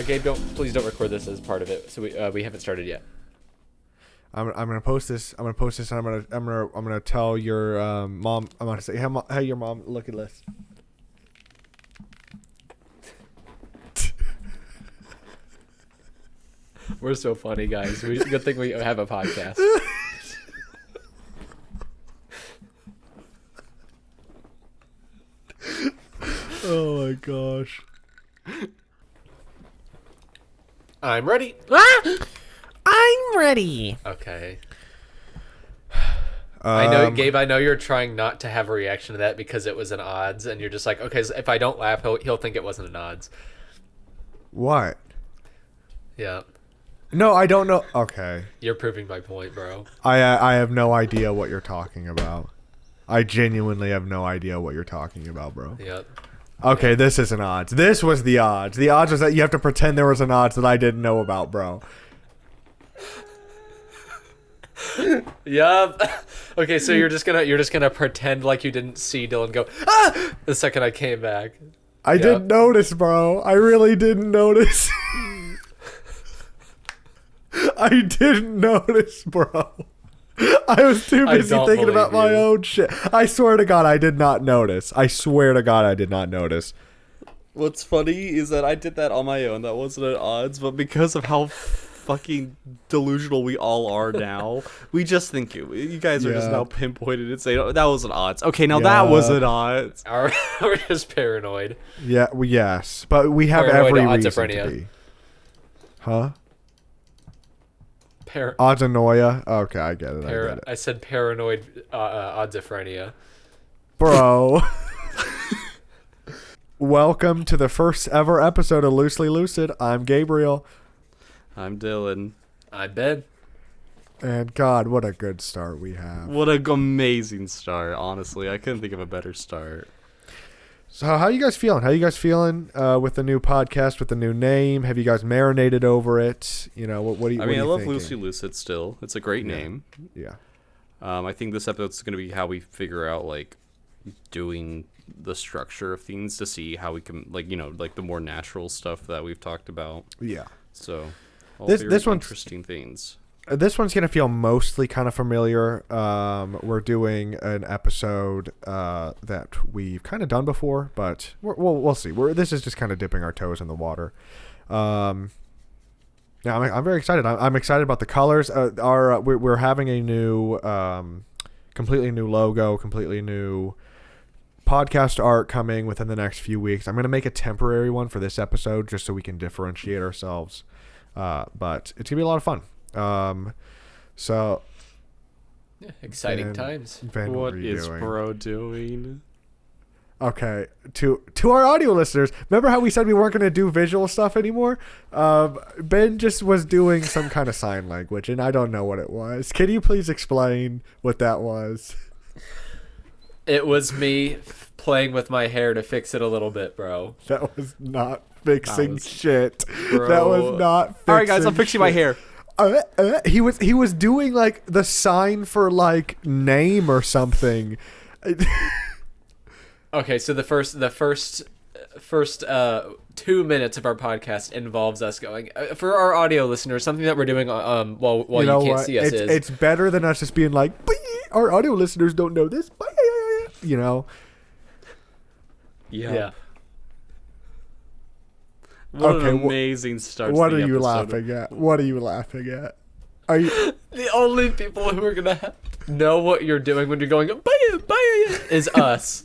Gabe, please don't record this as part of it. So we haven't started yet. I'm gonna post this. I'm gonna tell your mom. I'm gonna say, hey, your mom, look at this. We're so funny, guys. Good thing we have a podcast. Oh my gosh. I'm ready. I'm ready. Okay. I know, Gabe. I know you're trying not to have a reaction to that because it was an odds, and you're just like, okay, so if I don't laugh, he'll think it wasn't an odds. What? Yeah. No, I don't know. Okay. You're proving my point, bro. I have no idea what you're talking about. I genuinely have no idea what you're talking about, bro. Yep. Okay, this isn't odds. This was the odds. The odds was that you have to pretend there was an odds that I didn't know about, bro. Yup. Okay, so you're just gonna pretend like you didn't see Dylan go the second I came back. I didn't notice, bro. I really didn't notice. I didn't notice, bro. I was too busy thinking about my own shit. I swear to God, I did not notice. I swear to God, I did not notice. What's funny is that I did that on my own. That wasn't at odds, but because of how fucking delusional we all are now, we just think you guys are just now pinpointed and saying, oh, that was an odds. Okay, now that was an odds. We're just paranoid. Yeah, yes. But we have every reason to be. Huh? Oddsanoia. Okay, I get it. I said paranoid oddophrenia. Bro. Welcome to the first ever episode of Loosely Lucid. I'm Gabriel. I'm Dylan. I'm Ben. And God, what a good start we have. What an amazing start, honestly. I couldn't think of a better start. So how you guys feeling? How you guys feeling with the new podcast, with the new name? Have you guys marinated over it? You know, what do you I love Loosely Lucid still. It's a great name. Yeah. I think this episode's going to be how we figure out, like, doing the structure of things to see how we can, like, you know, like the more natural stuff that we've talked about. Yeah. So, this one's interesting things. This one's going to feel mostly kind of familiar. We're doing an episode that we've kind of done before, but we'll see. This is just kind of dipping our toes in the water. Yeah, I'm very excited. I'm excited about the colors. We're having a new, completely new logo, completely new podcast art coming within the next few weeks. I'm going to make a temporary one for this episode just so we can differentiate ourselves. But it's going to be a lot of fun. So yeah, exciting times. Ben, what is bro doing? Okay, to our audio listeners, remember how we said we weren't going to do visual stuff anymore? Ben just was doing some kind of sign language, and I don't know what it was. Can you please explain what that was? It was me playing with my hair to fix it a little bit, bro. That was not fixing shit. Bro. That was not fixing. All right, guys, I'm fixing my hair. He was doing like the sign for like name or something. Okay, so the first 2 minutes of our podcast involves us going for our audio listeners. Something that we're doing while you can't see us it's better than us just being like, our audio listeners don't know this. You know. Yeah. What an amazing start. What are you laughing at? What are you laughing at? Are you the only people who are gonna know what you're doing when you're going is us?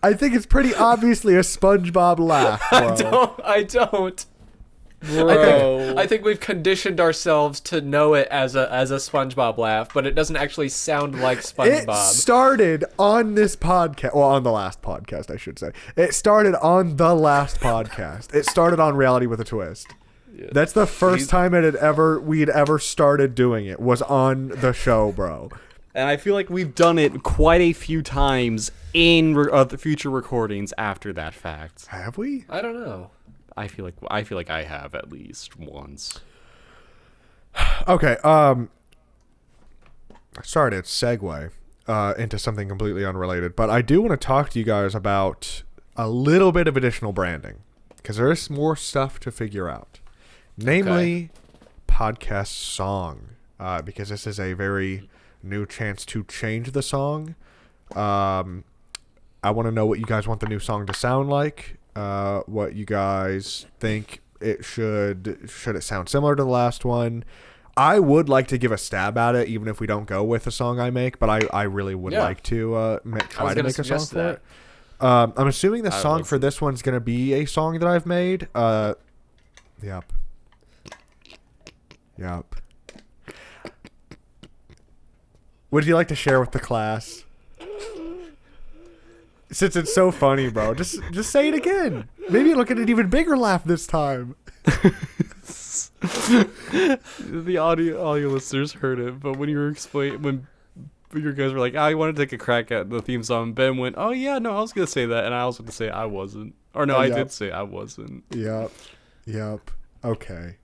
I think it's pretty obviously a SpongeBob laugh, bro. I don't. Bro. I think we've conditioned ourselves to know it as a SpongeBob laugh, but it doesn't actually sound like SpongeBob. It started on this podcast, well, on the last podcast, I should say. It started on the last podcast. It started on Reality with a Twist. Yeah. That's the first time we'd ever started doing it, was on the show, bro. And I feel like we've done it quite a few times in the future recordings after that fact. Have we? I don't know. I feel like I have at least once. Okay. Sorry to segue into something completely unrelated, but I do want to talk to you guys about a little bit of additional branding. because there is more stuff to figure out. Namely, podcast song. Because this is a very new chance to change the song. I want to know what you guys want the new song to sound like. What you guys think it should it sound similar to the last one. I would like to give a stab at it, even if we don't go with the song I make, but I really would like to try to make a song for it. I'm assuming the song for this one's going to be a song that I've made. Yep. Would you like to share with the class? Since it's so funny, bro, just say it again. Maybe look at an even bigger laugh this time. The audio listeners heard it, but when you were when you guys were like, "I want to take a crack at the theme song," Ben went, "Oh yeah, no, I was gonna say that," and I was going to say I wasn't, or no, I did say I wasn't. Yep. Okay.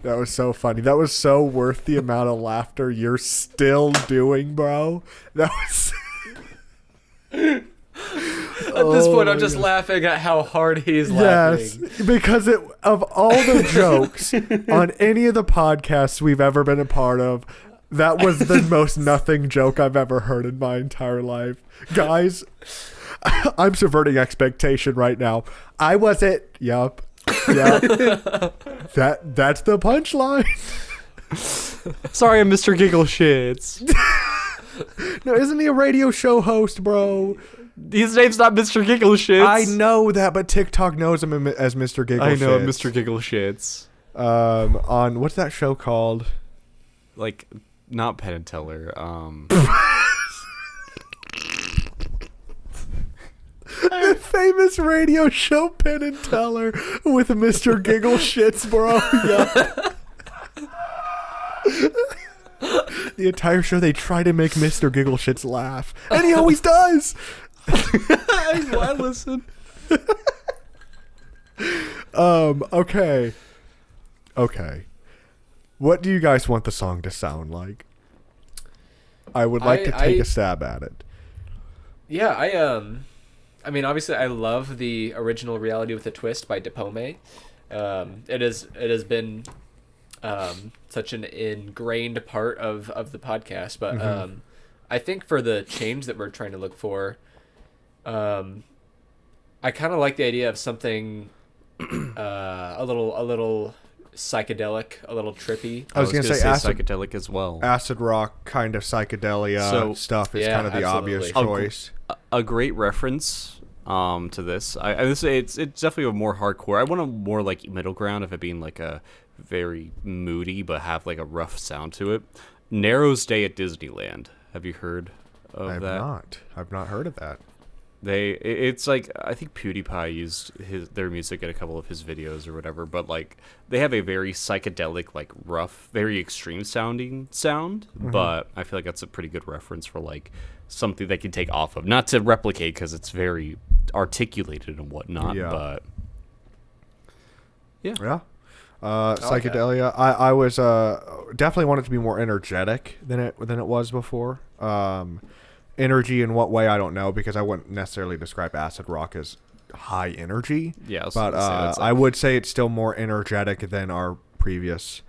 That was so funny. That was so worth the amount of laughter you're still doing, bro. That was. At this point, I'm just laughing at how hard he's laughing. Yes, because of all the jokes on any of the podcasts we've ever been a part of, that was the most nothing joke I've ever heard in my entire life. Guys, I'm subverting expectation right now. I wasn't. Yup. That's the punchline. Sorry, I'm Mr. Giggle Shits. No, isn't he a radio show host, bro? His name's not Mr. Giggle Shits. I know that, but TikTok knows him as Mr. Giggle Shits. I know Mr. Giggle Shits. On what's that show called? Like, not Penn and Teller. The famous radio show Penn and Teller with Mr. Giggle Shits, bro. Yeah. The entire show they try to make Mr. Giggle Shits laugh, and he always does. I listen. Okay. What do you guys want the song to sound like? I would like to take a stab at it. Yeah, I mean, obviously, I love the original Reality with a Twist by Dipome. It has been such an ingrained part of the podcast, but I think for the change that we're trying to look for, I kind of like the idea of something a little psychedelic, a little trippy. I was gonna say psychedelic as well. Acid rock kind of psychedelia stuff is kind of the obvious choice. A great reference to this. I would say it's definitely a more hardcore. I want a more like middle ground of it being like a very moody but have like a rough sound to it. Narrow's Day at Disneyland. Have you heard of that? I've not heard of that. It's like, I think PewDiePie used their music in a couple of his videos or whatever, but like they have a very psychedelic, like rough, very extreme sounding sound, but I feel like that's a pretty good reference for like something they can take off of, not to replicate because it's very articulated and whatnot, but yeah. Psychedelia. I was definitely wanted to be more energetic than it was before. Energy in what way I don't know, because I wouldn't necessarily describe acid rock as high energy. Yeah, but I would say it's still more energetic than our previous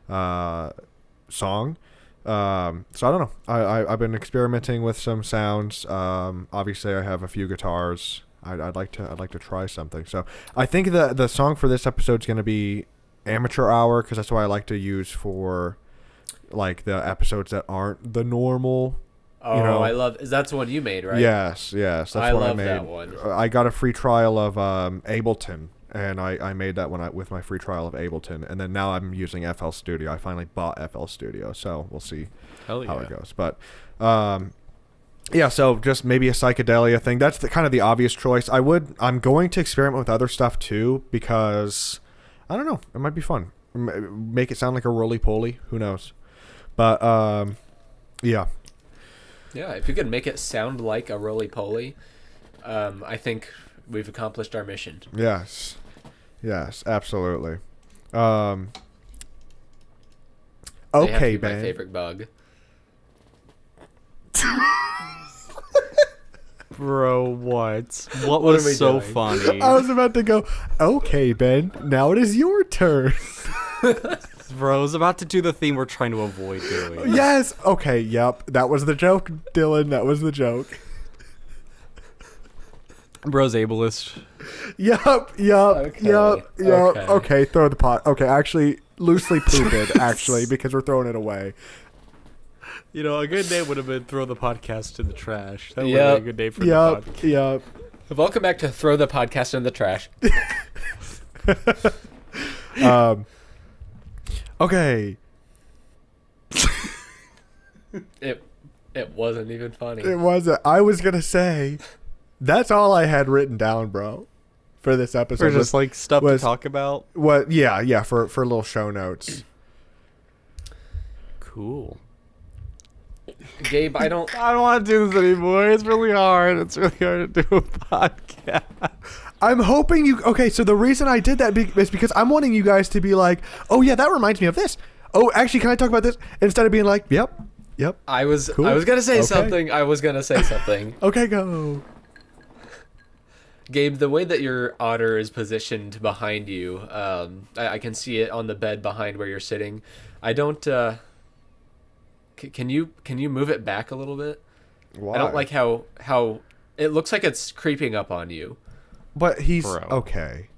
song. So I don't know. I've been experimenting with some sounds. Obviously, I have a few guitars. I'd like to try something. So I think the song for this episode is going to be Amateur Hour, because that's what I like to use for like the episodes that aren't the normal. Oh, you know, I love. That's the one you made, right? Yes. That's what I made. That one. I got a free trial of Ableton, and I made that with my free trial of Ableton, and then now I'm using FL Studio. I finally bought FL Studio, so we'll see how it goes. But so just maybe a psychedelia thing. That's kind of the obvious choice. I'm going to experiment with other stuff too, because I don't know, it might be fun. Make it sound like a roly-poly. Who knows? But yeah. Yeah, if you could make it sound like a roly-poly, I think we've accomplished our mission. Yes, absolutely. Okay, Ben. My favorite bug. Bro, what? What What was are we so doing? funny? I was about to go, okay, Ben, now it is your turn. Bro, I was about to do the theme we're trying to avoid doing. Yes. Okay, yep. That was the joke, Dylan. That was the joke. Bro's ableist. Yep. Okay, Okay, throw the pot. Okay, actually, loosely pooped, actually, because we're throwing it away. You know, a good name would have been throw the podcast in the trash. That would have been a good name for the podcast. Yep. Welcome back to Throw the Podcast in the Trash. Okay. It wasn't even funny. It wasn't. I was going to say, that's all I had written down, bro, for this episode. Or just like stuff to talk about. What? Yeah, for little show notes. Cool. Gabe, I don't want to do this anymore. It's really hard. It's really hard to do a podcast. I'm hoping you. Okay, so the reason I did that is because I'm wanting you guys to be like, oh yeah, that reminds me of this. Oh, actually, can I talk about this? Instead of being like, yep. I was Cool. gonna say Okay. something. Okay, go. Gabe, the way that your otter is positioned behind you, I can see it on the bed behind where you're sitting. I don't. Can you move it back a little bit? Why? I don't like how it looks like it's creeping up on you. But he's Bro. okay.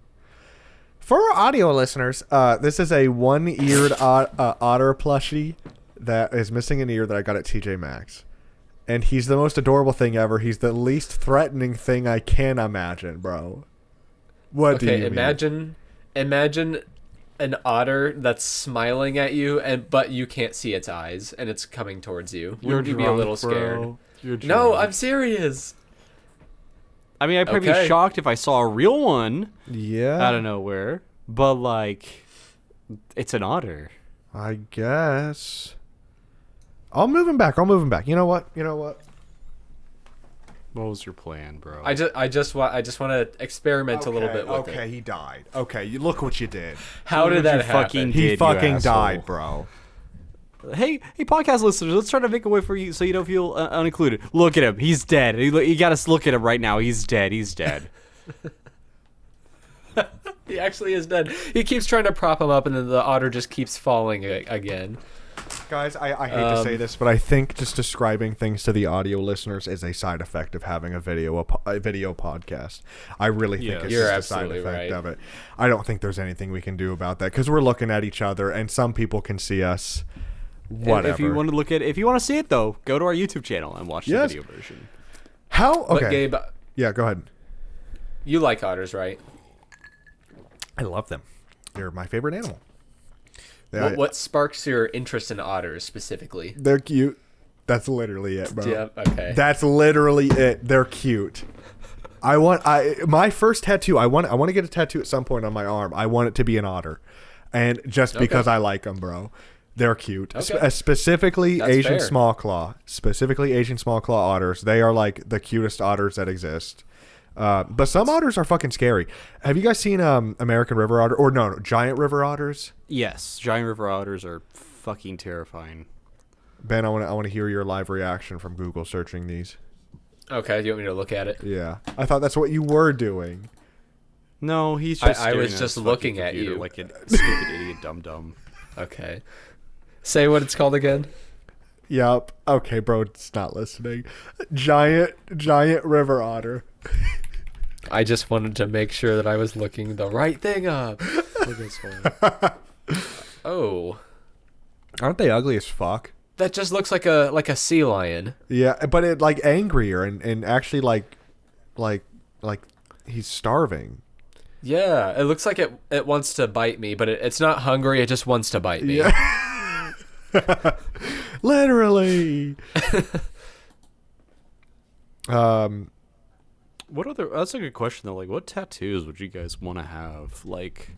For our audio listeners, this is a one-eared otter plushie that is missing an ear that I got at TJ Maxx. And he's the most adorable thing ever. He's the least threatening thing I can imagine, bro. What do you imagine an otter that's smiling at you, but you can't see its eyes, and it's coming towards you. Wouldn't you be a little scared? You're No, drunk. I'm serious. I mean, I'd probably Okay. be shocked if I saw a real one mean? Yeah. out of nowhere. But, like, it's an otter. I guess. I'll move him back. You know what? What was your plan, bro? I just want to experiment a little bit with okay, it. he died. Okay, you look what you did. How did that happen? fucking He did, fucking you asshole. died, bro. Hey, podcast listeners, let's try to make a way for you so you don't feel unincluded. Look at him. He's dead. You got to look at him right now. He's dead. He's dead. He actually is dead. He keeps trying to prop him up, and then the otter just keeps falling again. Guys, I hate to say this, but I think just describing things to the audio listeners is a side effect of having a video podcast. I really think Yes. it's You're just a side absolutely effect right. of it. I don't think there's anything we can do about that because we're looking at each other, and some people can see us. Whatever. If you want to see it though, go to our YouTube channel and watch the Yes. video version. How? Okay. But Gabe, Yeah, go ahead. you like otters, right? I love them. They're my favorite animal. What sparks your interest in otters specifically? They're cute. That's literally it, bro. Yeah. Okay. That's literally it. They're cute. My first tattoo. I want to get a tattoo at some point on my arm. I want it to be an otter, and just because I like them, bro. They're cute. Okay. Specifically That's Asian fair. small claw. Specifically Asian small claw otters. They are like the cutest otters that exist. But some otters are fucking scary. Have you guys seen American river otter or no, giant river otters? Yes, giant river otters are fucking terrifying. Ben, I want to hear your live reaction from Google searching these. Okay. Do you want me to look at it? Yeah, I thought that's what you were doing. No, he's just. I was staring at just his looking fucking at computer you. like a stupid idiot, dum. Okay. Say what it's called again. Yep. Okay, bro, it's not listening. Giant river otter. I just wanted to make sure that I was looking the right thing up. For this one. Oh, Aren't they ugly as fuck? that just looks like a sea lion. Yeah, but it like angrier and actually like he's starving. Yeah, it looks like it wants to bite me, but it's not hungry. It just wants to bite me. Yeah. Literally. What other? That's a good question though. Like, what tattoos would you guys want to have? Like,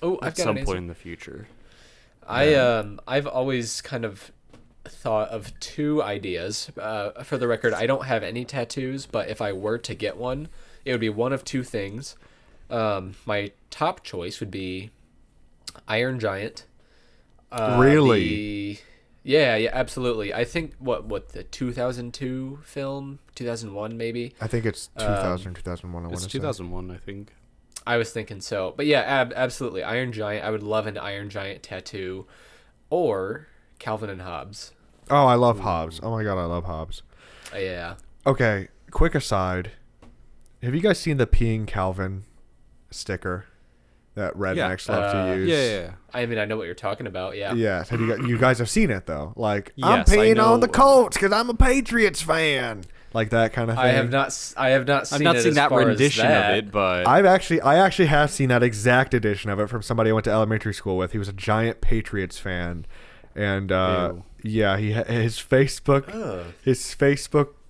Oh, I've at got some an answer. point in the future. I've always kind of thought of two ideas. For the record, I don't have any tattoos, but if I were to get one, it would be one of two things. My top choice would be Iron Giant. Really? Yeah, absolutely. I think what the 2002 film, 2001 maybe. I think it's 2000, 2001. I want It's to say. 2001, I think. I was thinking so, but yeah, absolutely. Iron Giant. I would love an Iron Giant tattoo, or Calvin and Hobbes. Oh, I love Hobbes. Oh my god, I love Hobbes. Yeah. Okay, quick aside. Have you guys seen the Peeing Calvin sticker that rednecks love to use? Yeah. I mean, I know what you're talking about. Yeah. Yes. Have you guys have seen it though? Like, Yes, I'm I peeing know. on the Colts because I'm a Patriots fan. Like that kind of thing. I have not seen I've not it seen as that far as rendition that. of it, but I actually have seen that exact edition of it from somebody I went to elementary school with. He was a giant Patriots fan, and Ew. yeah, his Facebook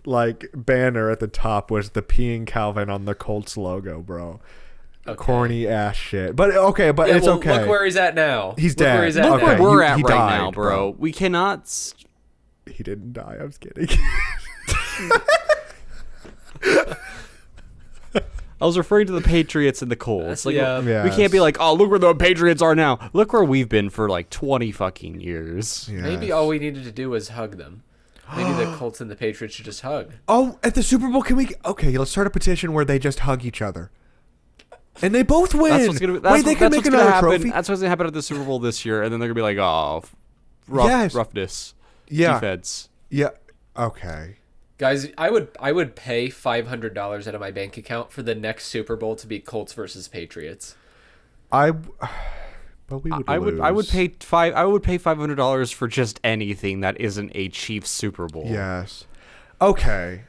like banner at the top was the Peeing Calvin on the Colts logo, bro. Okay. Corny ass shit. But okay, but Yeah, it's well, okay. Look where he's at now. He's Look dead. Where he's at look Okay, now. where we're he at right died, now, bro. We cannot. He didn't die. I was kidding. I was referring to the Patriots and the Colts. Like, Yeah. we can't be like, oh, look where the Patriots are now. Look where we've been for like 20 fucking years. Maybe all we needed to do was hug them. Maybe the Colts and the Patriots should just hug. Oh, at the Super Bowl, can we? Okay, let's start a petition where they just hug each other, and they both win. That's what's gonna. Wait, they can make what's gonna another happen. trophy. That's what's gonna happen at the Super Bowl this year, and then they're gonna be like, oh, Yes. roughness, Yeah, defense. yeah. Okay. Guys, I would pay $500 out of my bank account for the next Super Bowl to be Colts versus Patriots. But we would. I would lose. pay $500 for just anything that isn't a Chiefs Super Bowl. Yes. Okay.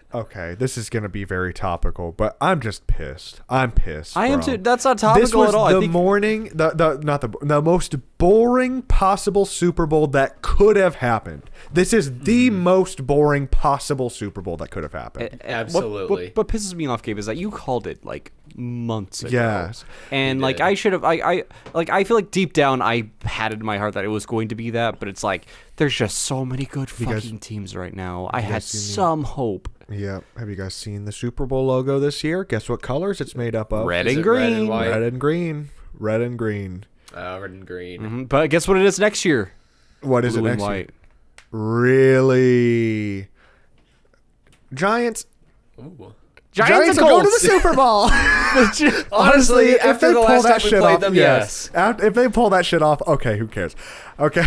This is gonna be very topical, but I'm just pissed. I'm pissed. I am bro. too. That's not topical This was at all. I the think morning, the most boring possible Super Bowl that could have happened. This is the most boring possible Super Bowl that could have happened. Absolutely. What pisses me off, Gabe, is that you called it like months ago. Yes. And You like did. I should have. I feel like deep down I had it in my heart that it was going to be that, but it's like there's just so many good guys- fucking teams right now. I had seen the- some hope. Yeah. Have you guys seen the Super Bowl logo this year? Guess what colors it's made up of? Red Is and it red and green. white? Red and green. Red and green. Red and green. Mhm. But guess what it is next year? What is Blue it and next year? white. Really? Giants. Ooh. Giants are going to the Super Bowl. Honestly, if after they the pull last that time we shit played off, them, yes. If they pull that shit off, okay, who cares? Okay.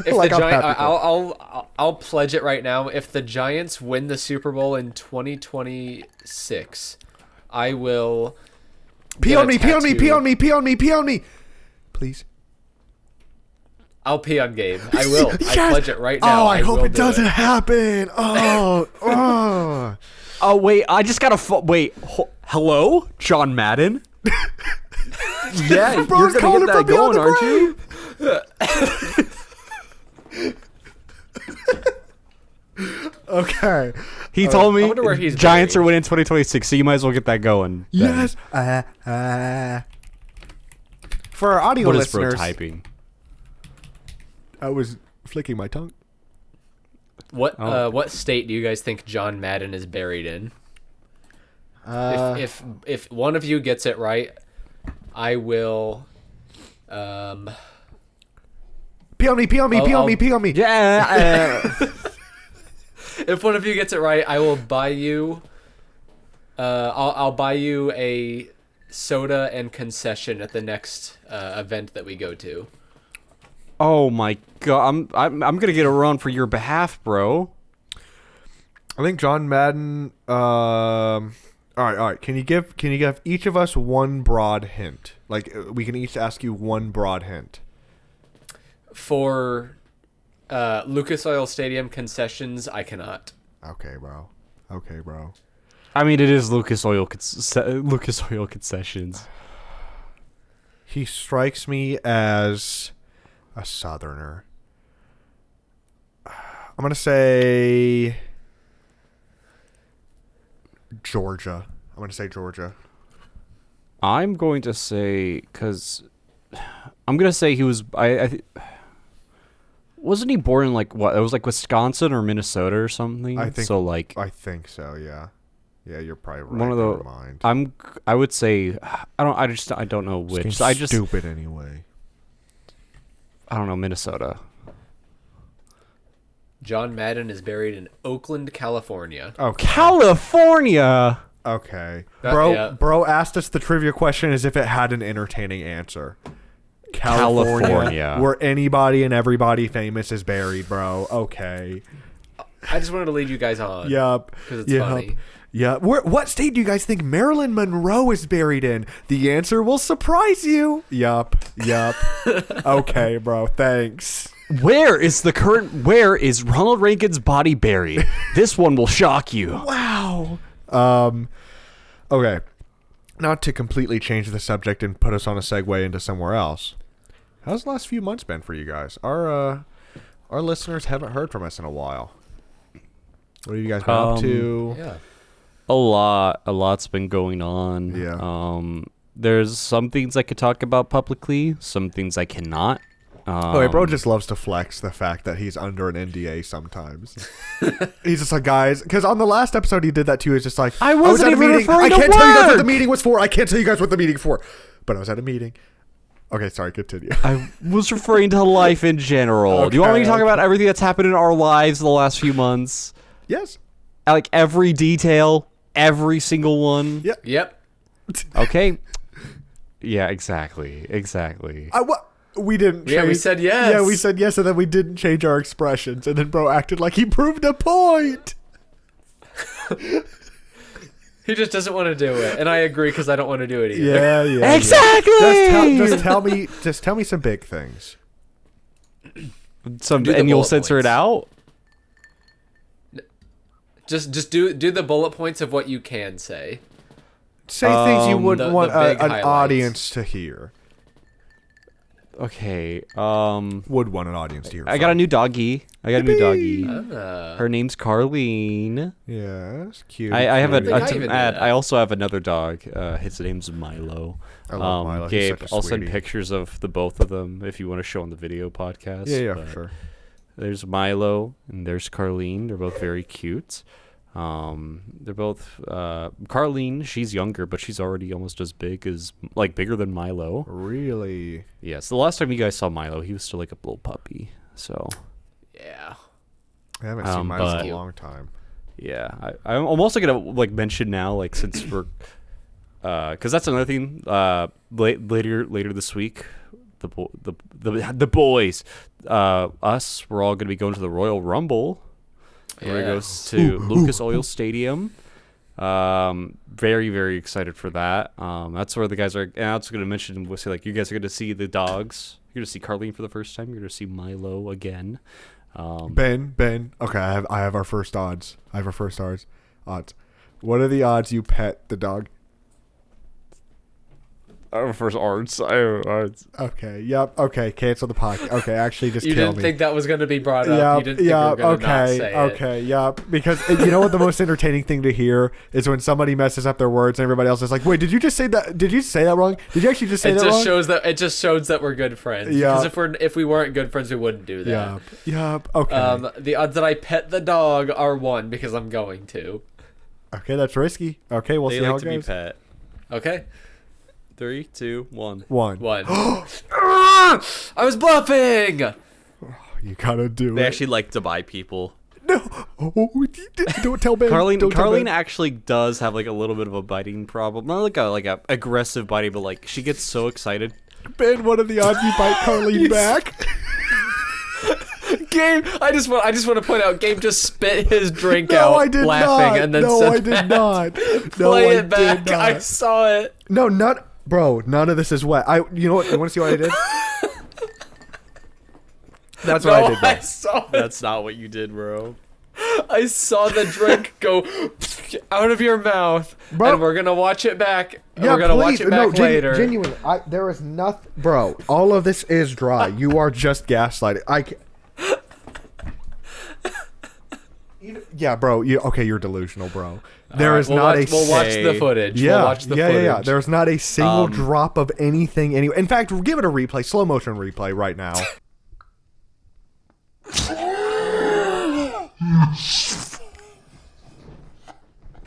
If Like, the I'm Giants, happy for I'll pledge it right now. If the Giants win the Super Bowl in 2026, I will Pee get on a me, pee on me, tattoo. pee on me, pee on me, pee on me. Please. I'll pee on Gabe. I will. Yes! I pledge it right now. Oh, I hope will it do doesn't happen. Oh, oh. Oh wait, I just gotta wait. Hello, John Madden. Yeah, Bro's you're calling gonna it get from that beyond going, aren't you? Okay. He told me wonder where he's Giants buried. are winning 2026, so you might as well get that going. then. Yes. For our audio What is bro listeners, typing? I was flicking my tongue. What state do you guys think John Madden is buried in? If one of you gets it right, I will. Pee on me, pee on me, pee on me, pee on me. Yeah. If one of you gets it right, I will buy you. I'll buy you a soda and concession at the next event that we go to. Oh my god, I'm gonna get a run for your behalf, bro. I think John Madden. All right. Can you give each of us one broad hint? Like we can each ask you one broad hint. For Lucas Oil Stadium concessions, I cannot. Okay, bro. I mean, it is Lucas Oil Concessions. He strikes me as a Southerner. I'm gonna say Georgia. I'm going to say I'm gonna say he was. Wasn't he born in like what? It was like Wisconsin or Minnesota or something. I think so. Like I think so. Yeah. Yeah, you're probably right. one of Never the. mind. I would say. I don't know which. It's So I just. stupid anyway. I don't know, Minnesota. John Madden is buried in Oakland, California. Okay. California. Okay. Yeah. Bro asked us the trivia question as if it had an entertaining answer. California. Where anybody and everybody famous is buried, bro. Okay. I just wanted to lead you guys on. Yup. Because it's funny. Yeah. What state do you guys think Marilyn Monroe is buried in? The answer will surprise you. Yup. Okay, bro. Thanks. Where is Ronald Reagan's body buried? This one will shock you. Wow. Okay. Not to completely change the subject and put us on a segue into somewhere else. How's the last few months been for you guys? Our listeners haven't heard from us in a while. What have you guys been up to? Yeah. A lot's been going on. Yeah. There's some things I could talk about publicly, some things I cannot. Bro just loves to flex the fact that he's under an NDA sometimes. He's just like, guys, because on the last episode he did that too. He's just like, I wasn't was at a even meeting. referring I to can't tell you guys what the work. meeting was for. I can't tell you guys what the meeting for. But I was at a meeting. Okay, sorry, continue. I was referring to life in general. Do you want me to talk Okay. about everything that's happened in our lives in the last few months? Yes. Like every detail, every single one? Yeah. Yep. Okay. Yeah, exactly. We didn't change. Yeah, we said yes. Yeah, we said yes, and then we didn't change our expressions. And then bro acted like he proved a point. He just doesn't want to do it. And I agree because I don't want to do it either. Yeah. Exactly. Just tell me some big things. Some, Do the and you'll bullet censor it points. out? Just do the bullet points of what you can say. Say things you wouldn't the want big an highlights. audience to hear. Okay. Would want an audience to hear. I got a new doggy. Yippee. Her name's Carlene. Yes, cute. I have a, think I to even knew add, that. I also have another dog. His name's Milo. I love Milo. He's Gabe, such a I'll send sweetie. pictures of the both of them if you want to show on the video podcast. Yeah, but for sure. There's Milo and there's Carlene. They're both very cute. They're both Carlene. She's younger, but she's already almost as big as bigger than Milo. Really? Yeah. So the last time you guys saw Milo, he was still like a little puppy. So Yeah. I haven't seen Milo but- in a long time. yeah, I'm also gonna mention now, since we're, because that's another thing. Later this week, the boys, we're all gonna be going to the Royal Rumble. We're gonna go to Lucas Oil Stadium. Very, very excited for that. That's where the guys are. And I was gonna mention, we'll say you guys are gonna see the dogs. You're gonna see Carlene for the first time. You're gonna see Milo again. Ben. Okay, I have our first odds. Odds. What are the odds you pet the dog? Our first odds. Okay. Yep. Okay. Cancel the podcast. Okay. Actually, just You kill didn't me. think that was going to be brought up. You didn't think we were going to not say it. Okay. Yep. Because you know what the most entertaining thing to hear is when somebody messes up their words and everybody else is like, "Wait, did you just say that? Did you say that wrong? Did you actually just say that wrong?" It just shows that we're good friends. Yeah. Because if we weren't good friends, we wouldn't do that. Yep. Okay. The odds that I pet the dog are 1 because I'm going to. Okay, that's risky. Okay, we'll They see how like it to be goes. pet. Okay. 3, 2, 1. 1. 1. I was bluffing. You gotta do They it. actually like to buy people. No. Oh, don't tell Ben. Carlene Don't tell Ben. actually does have a little bit of a biting problem. Not a aggressive biting, but she gets so excited. Ben, what are the odds you bite Carlene back? Gabe, I just want to point out, Gabe just spit his drink No, out I did laughing not. and then No, said I did that. not. No, Play I it back. did not. I saw it. No, not bro. None of this is wet. You know what? You want to see what I did? That's what I did. I Bro. saw it. That's not what you did, bro. I saw the drink go out of your mouth, Bro. and we're gonna watch it back. Yeah, we're gonna please. watch it back later. Genuinely, there is nothing, bro. All of this is dry. You are just gaslighting. Yeah, bro. You're delusional, bro. There is not a. We'll watch the footage. Yeah, We'll watch the footage. yeah. There's not a single drop of anything. In fact, give it a replay, slow motion replay right now.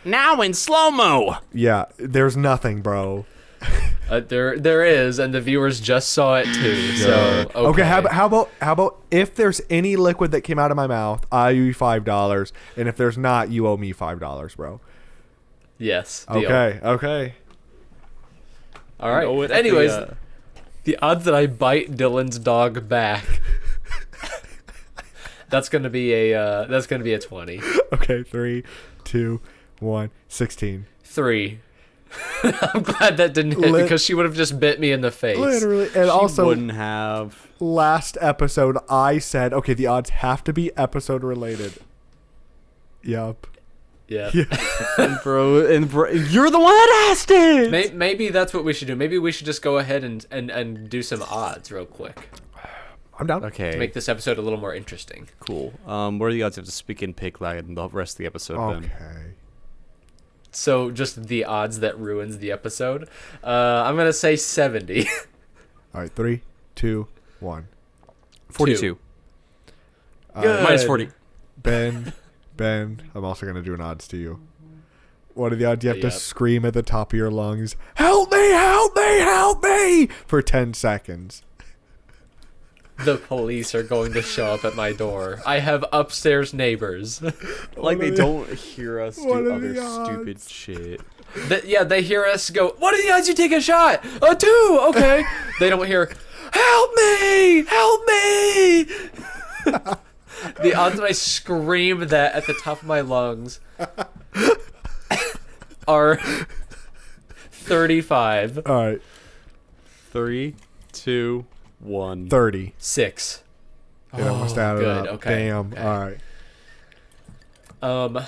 Now in slow mo. Yeah, there's nothing, bro. There is, and the viewers just saw it too. So okay. How about if there's any liquid that came out of my mouth, I owe you $5, and if there's not, you owe me $5, bro. Yes. Deal. Okay. All right. Anyways, the odds that I bite Dylan's dog back. That's gonna be a 20. Okay, 3, 2, 1, 16. 3. I'm glad that didn't hit because she would have just bit me in the face. Literally, and She also wouldn't have. last episode I said, okay, the odds have to be episode related. Yup. Yeah. and bro, you're the one that asked it. Maybe that's what we should do. Maybe we should just go ahead and do some odds real quick. I'm down. Okay. To make this episode a little more interesting. Cool. What are the odds you have to speak in pig lag and the rest of the episode then? Okay. So just the odds that ruins the episode. I'm gonna say 70. All right, 3, 2, 1. 42. Good. Minus 40. Ben, I'm also gonna do an odds to you. What are the odds you have to Yep. scream at the top of your lungs, "Help me! Help me! Help me!" for 10 seconds? The police are going to show up at my door. I have upstairs neighbors. Like they don't hear us What do are other the odds? stupid shit. They hear us go, "What are the odds you take a shot?" 2, okay. They don't hear, "Help me! Help me!" The odds that I scream that at the top of my lungs are 35. All right, 3, 2, 1. 30. 6. It almost added good, up. okay, Damn. okay. All right.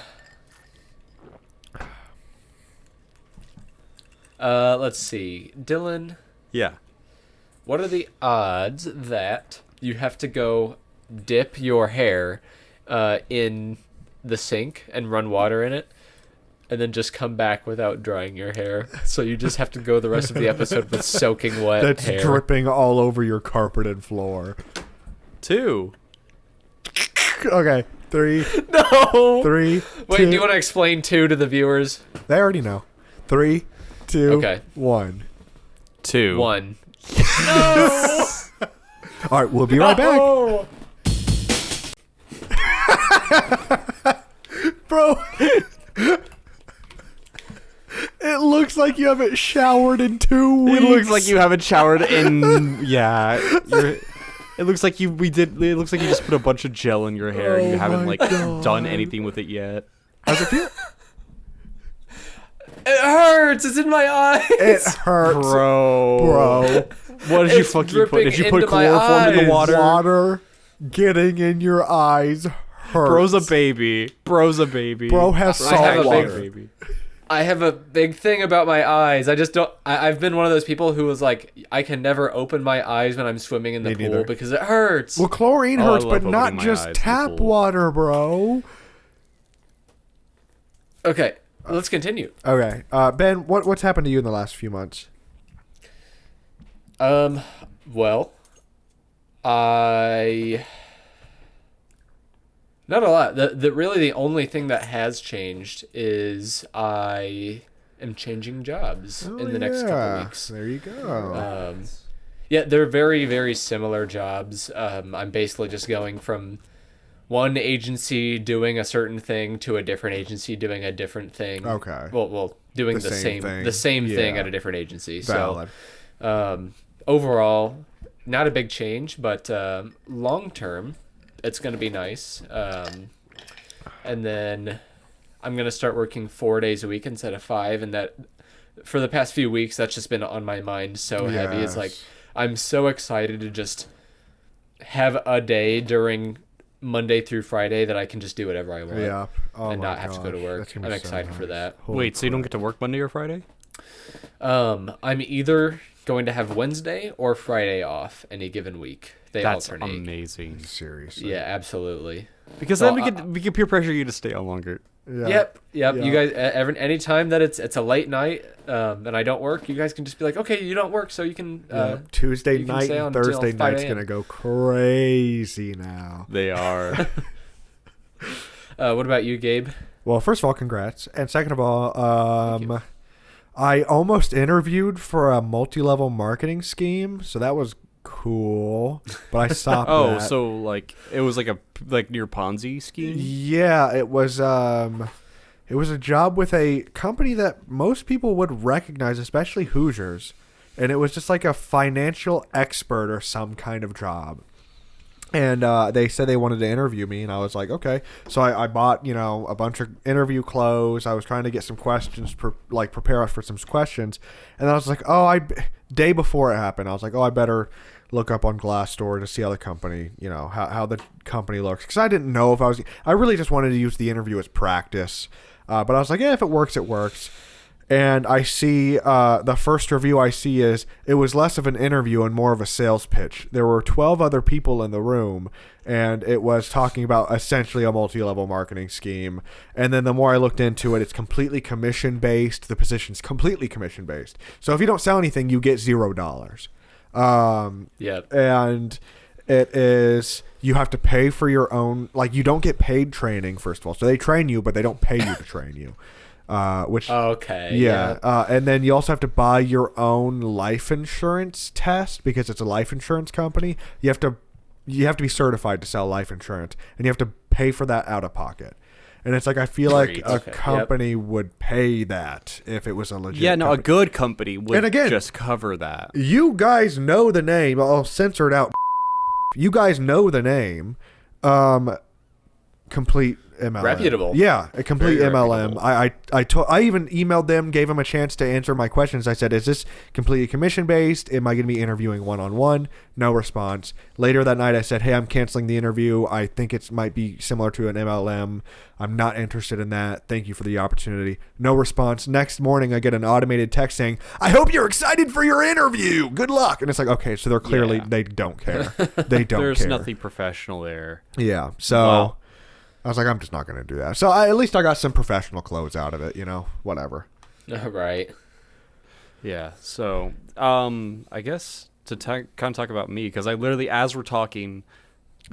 Let's see. Dylan, Yeah. what are the odds that you have to go dip your hair in the sink and run water in it and then just come back without drying your hair? So you just have to go the rest of the episode with soaking wet That's hair. dripping all over your carpeted floor. 2. Okay, 3, No! 3. Wait, 2. do you want to explain 2 to the viewers? They already know. 3, 2, Okay. 1. 2. 1. All right, we'll be right back. Oh! Bro, it looks like you haven't showered in 2 weeks. It looks like you haven't showered in. Yeah. It looks like you just put a bunch of gel in your hair and you Oh haven't my like God. done anything with it yet. How's it feel? It hurts! It's in my eyes! It hurts, bro. What did you It's fucking put? dripping Did you put into my chloroform in the eyes. water? Water getting in your eyes hurts. Bro's a baby. Bro's a baby. Bro has I have salt a big- water. baby. I have a big thing about my eyes. I just don't. I've been one of those people who was like, I can never open my eyes when I'm swimming in the Me pool neither. because it hurts. Well, chlorine Oh, I hurts, love but opening not my just eyes in the tap pool. water, bro. Okay, let's continue. Okay, Ben, what's happened to you in the last few months? Well, not a lot. Really the only thing that has changed is I am changing jobs in the next couple weeks. There you go. Yeah, they're very, very similar jobs. I'm basically just going from one agency doing a certain thing to a different agency doing a different thing. Okay. Well, doing The the same same thing. thing Yeah. at a different agency. Valid. So, overall, not a big change, but long term, it's going to be nice. And then I'm going to start working 4 days a week instead of 5, and that for the past few weeks, that's just been on my mind so heavy. It's like Yes. I'm so excited to just have a day during Monday through Friday that I can just do whatever I want. Yeah. Oh and my not have to go to gosh, work. that's gonna I'm be so excited for nice. that. Holy Wait, so you don't crap. get to work Monday or Friday? I'm either going to have Wednesday or Friday off any given week. They That's alternate. amazing. Seriously. Yeah, absolutely. Because Well, then we can peer pressure you to stay on longer. Yeah. Yep. Yeah. You guys, any time that it's a late night and I don't work, you guys can just be like, okay, you don't work, so you can. Yeah. Tuesday you can night stay and on until Thursday 5 night's a.m. gonna go crazy now. They are. What about you, Gabe? Well, first of all, congrats, and second of all, I almost interviewed for a multi-level marketing scheme, so that was cool, but I stopped Oh, that. so like it was like a near Ponzi scheme? Yeah, it was a job with a company that most people would recognize, especially Hoosiers. And it was just like a financial expert or some kind of job. And they said they wanted to interview me, and I was like, okay. So I bought, a bunch of interview clothes. I was trying to get some questions, prepare us for some questions. And then I was like, day before it happened, I was like, I better look up on Glassdoor to see how the company, how the company looks. Because I didn't know if I really just wanted to use the interview as practice. But I was like, if it works, it works. And I see the first review I see is it was less of an interview and more of a sales pitch. There were 12 other people in the room, and it was talking about essentially a multi-level marketing scheme. And then the more I looked into it, it's completely commission-based. The position's completely commission-based. So if you don't sell anything, you get $0. And it is, you have to pay for your own, you don't get paid training, first of all. So they train you, but they don't pay you to train you. And then you also have to buy your own life insurance test because it's a life insurance company. You have to be certified to sell life insurance, and you have to pay for that out of pocket. And it's like, I feel like a company would pay that if it was a legit company. A good company would just cover that. You guys know the name. I'll censor it out. You guys know the name. Complete MLM. Reputable. Yeah, a complete Very MLM. reputable. I even emailed them, gave them a chance to answer my questions. I said, is this completely commission based? Am I going to be interviewing one-on-one? No response. Later that night I said, hey, I'm canceling the interview. I think it might be similar to an MLM. I'm not interested in that. Thank you for the opportunity. No response. Next morning I get an automated text saying, I hope you're excited for your interview. Good luck. And it's like, okay, so they're clearly, they don't care. They don't There's care. nothing professional there. Yeah. So I was like, I'm just not going to do that. So at least I got some professional clothes out of it, whatever. Right. Yeah. So, I guess to kind of talk about me, because I literally, as we're talking,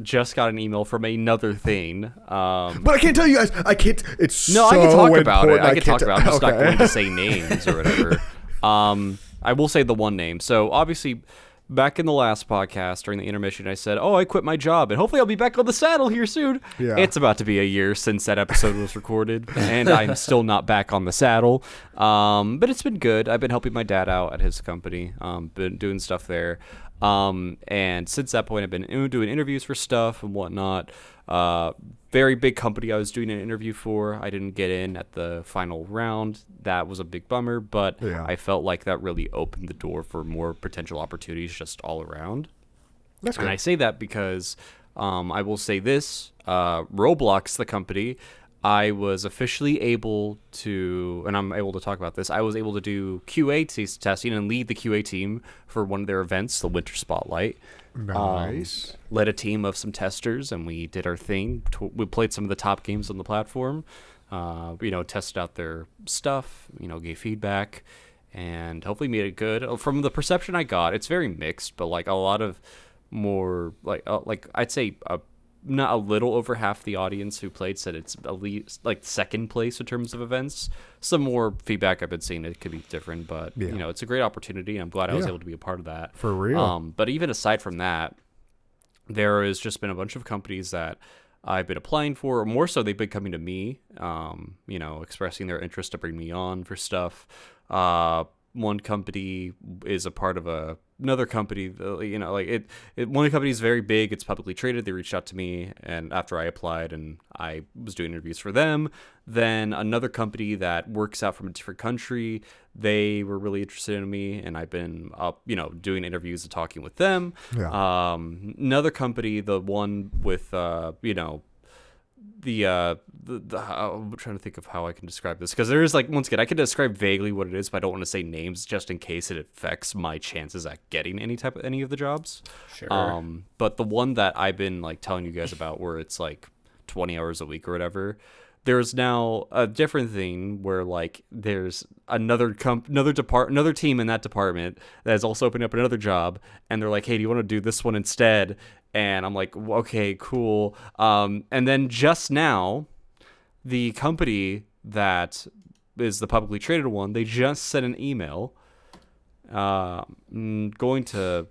just got an email from another thing. But I can't tell you guys. I can't. It's no, so I can talk about it. important. I can talk about it. I'm just not Okay. going to say names or whatever. I will say the one name. So obviously, back in the last podcast during the intermission, I said, I quit my job, and hopefully I'll be back on the saddle here soon. Yeah. It's about to be a year since that episode was recorded, and I'm still not back on the saddle. But it's been good. I've been helping my dad out at his company, been doing stuff there. And since that point, I've been doing interviews for stuff and whatnot. Very big company I was doing an interview for. I didn't get in at the final round. That was a big bummer, but I felt like that really opened the door for more potential opportunities just all around. That's good. And I say that because I will say this, Roblox, the company, I was officially able to, and I'm able to talk about this, I was able to do QA testing and lead the QA team for one of their events, the Winter Spotlight. Nice. Led a team of some testers, and we did our thing. We played some of the top games on the platform, tested out their stuff, gave feedback, and hopefully made it good. From the perception I got, it's very mixed, but a lot of more, I'd say not a little over half the audience who played said it's at least second place in terms of events. Some more feedback I've been seeing, it could be different, but it's a great opportunity. I'm glad I was able to be a part of that. For real. But even aside from that, there has just been a bunch of companies that I've been applying for, or more so they've been coming to me, expressing their interest to bring me on for stuff. One company is a part of another company, one company is very big. It's publicly traded. They reached out to me, and after I applied and I was doing interviews for them, then another company that works out from a different country, they were really interested in me, and I've been doing interviews and talking with them. Yeah. Another company, the one with I'm trying to think of how I can describe this, because there is once again I can describe vaguely what it is, but I don't want to say names just in case it affects my chances at getting any of the jobs. Sure. But the one that I've been telling you guys about, where it's 20 hours a week or whatever, there's now a different thing where there's another team in that department that has also opened up another job, and they're like, hey, do you want to do this one instead? And I'm like, okay, cool. And then just now, the company that is the publicly traded one. They just sent an email going to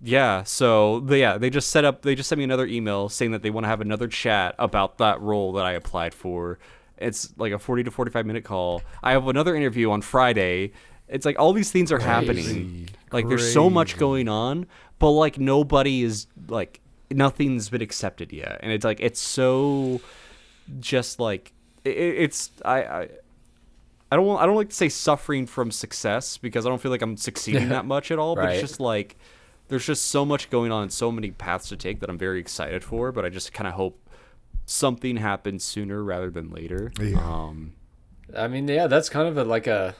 they just sent me another email saying that they want to have another chat about that role that I applied for. It's like a 40 to 45 minute call. I have another interview on Friday. It's like all these things are happening. Like there's so much going on, but like nobody is like nothing's been accepted yet. And it's like it's so just like it's I don't like to say suffering from success because I don't feel like I'm succeeding that much at all, but it's just like there's just so much going on and so many paths to take that I'm very excited for, but I just kind of hope something happens sooner rather than later. Yeah. I mean, yeah, that's kind of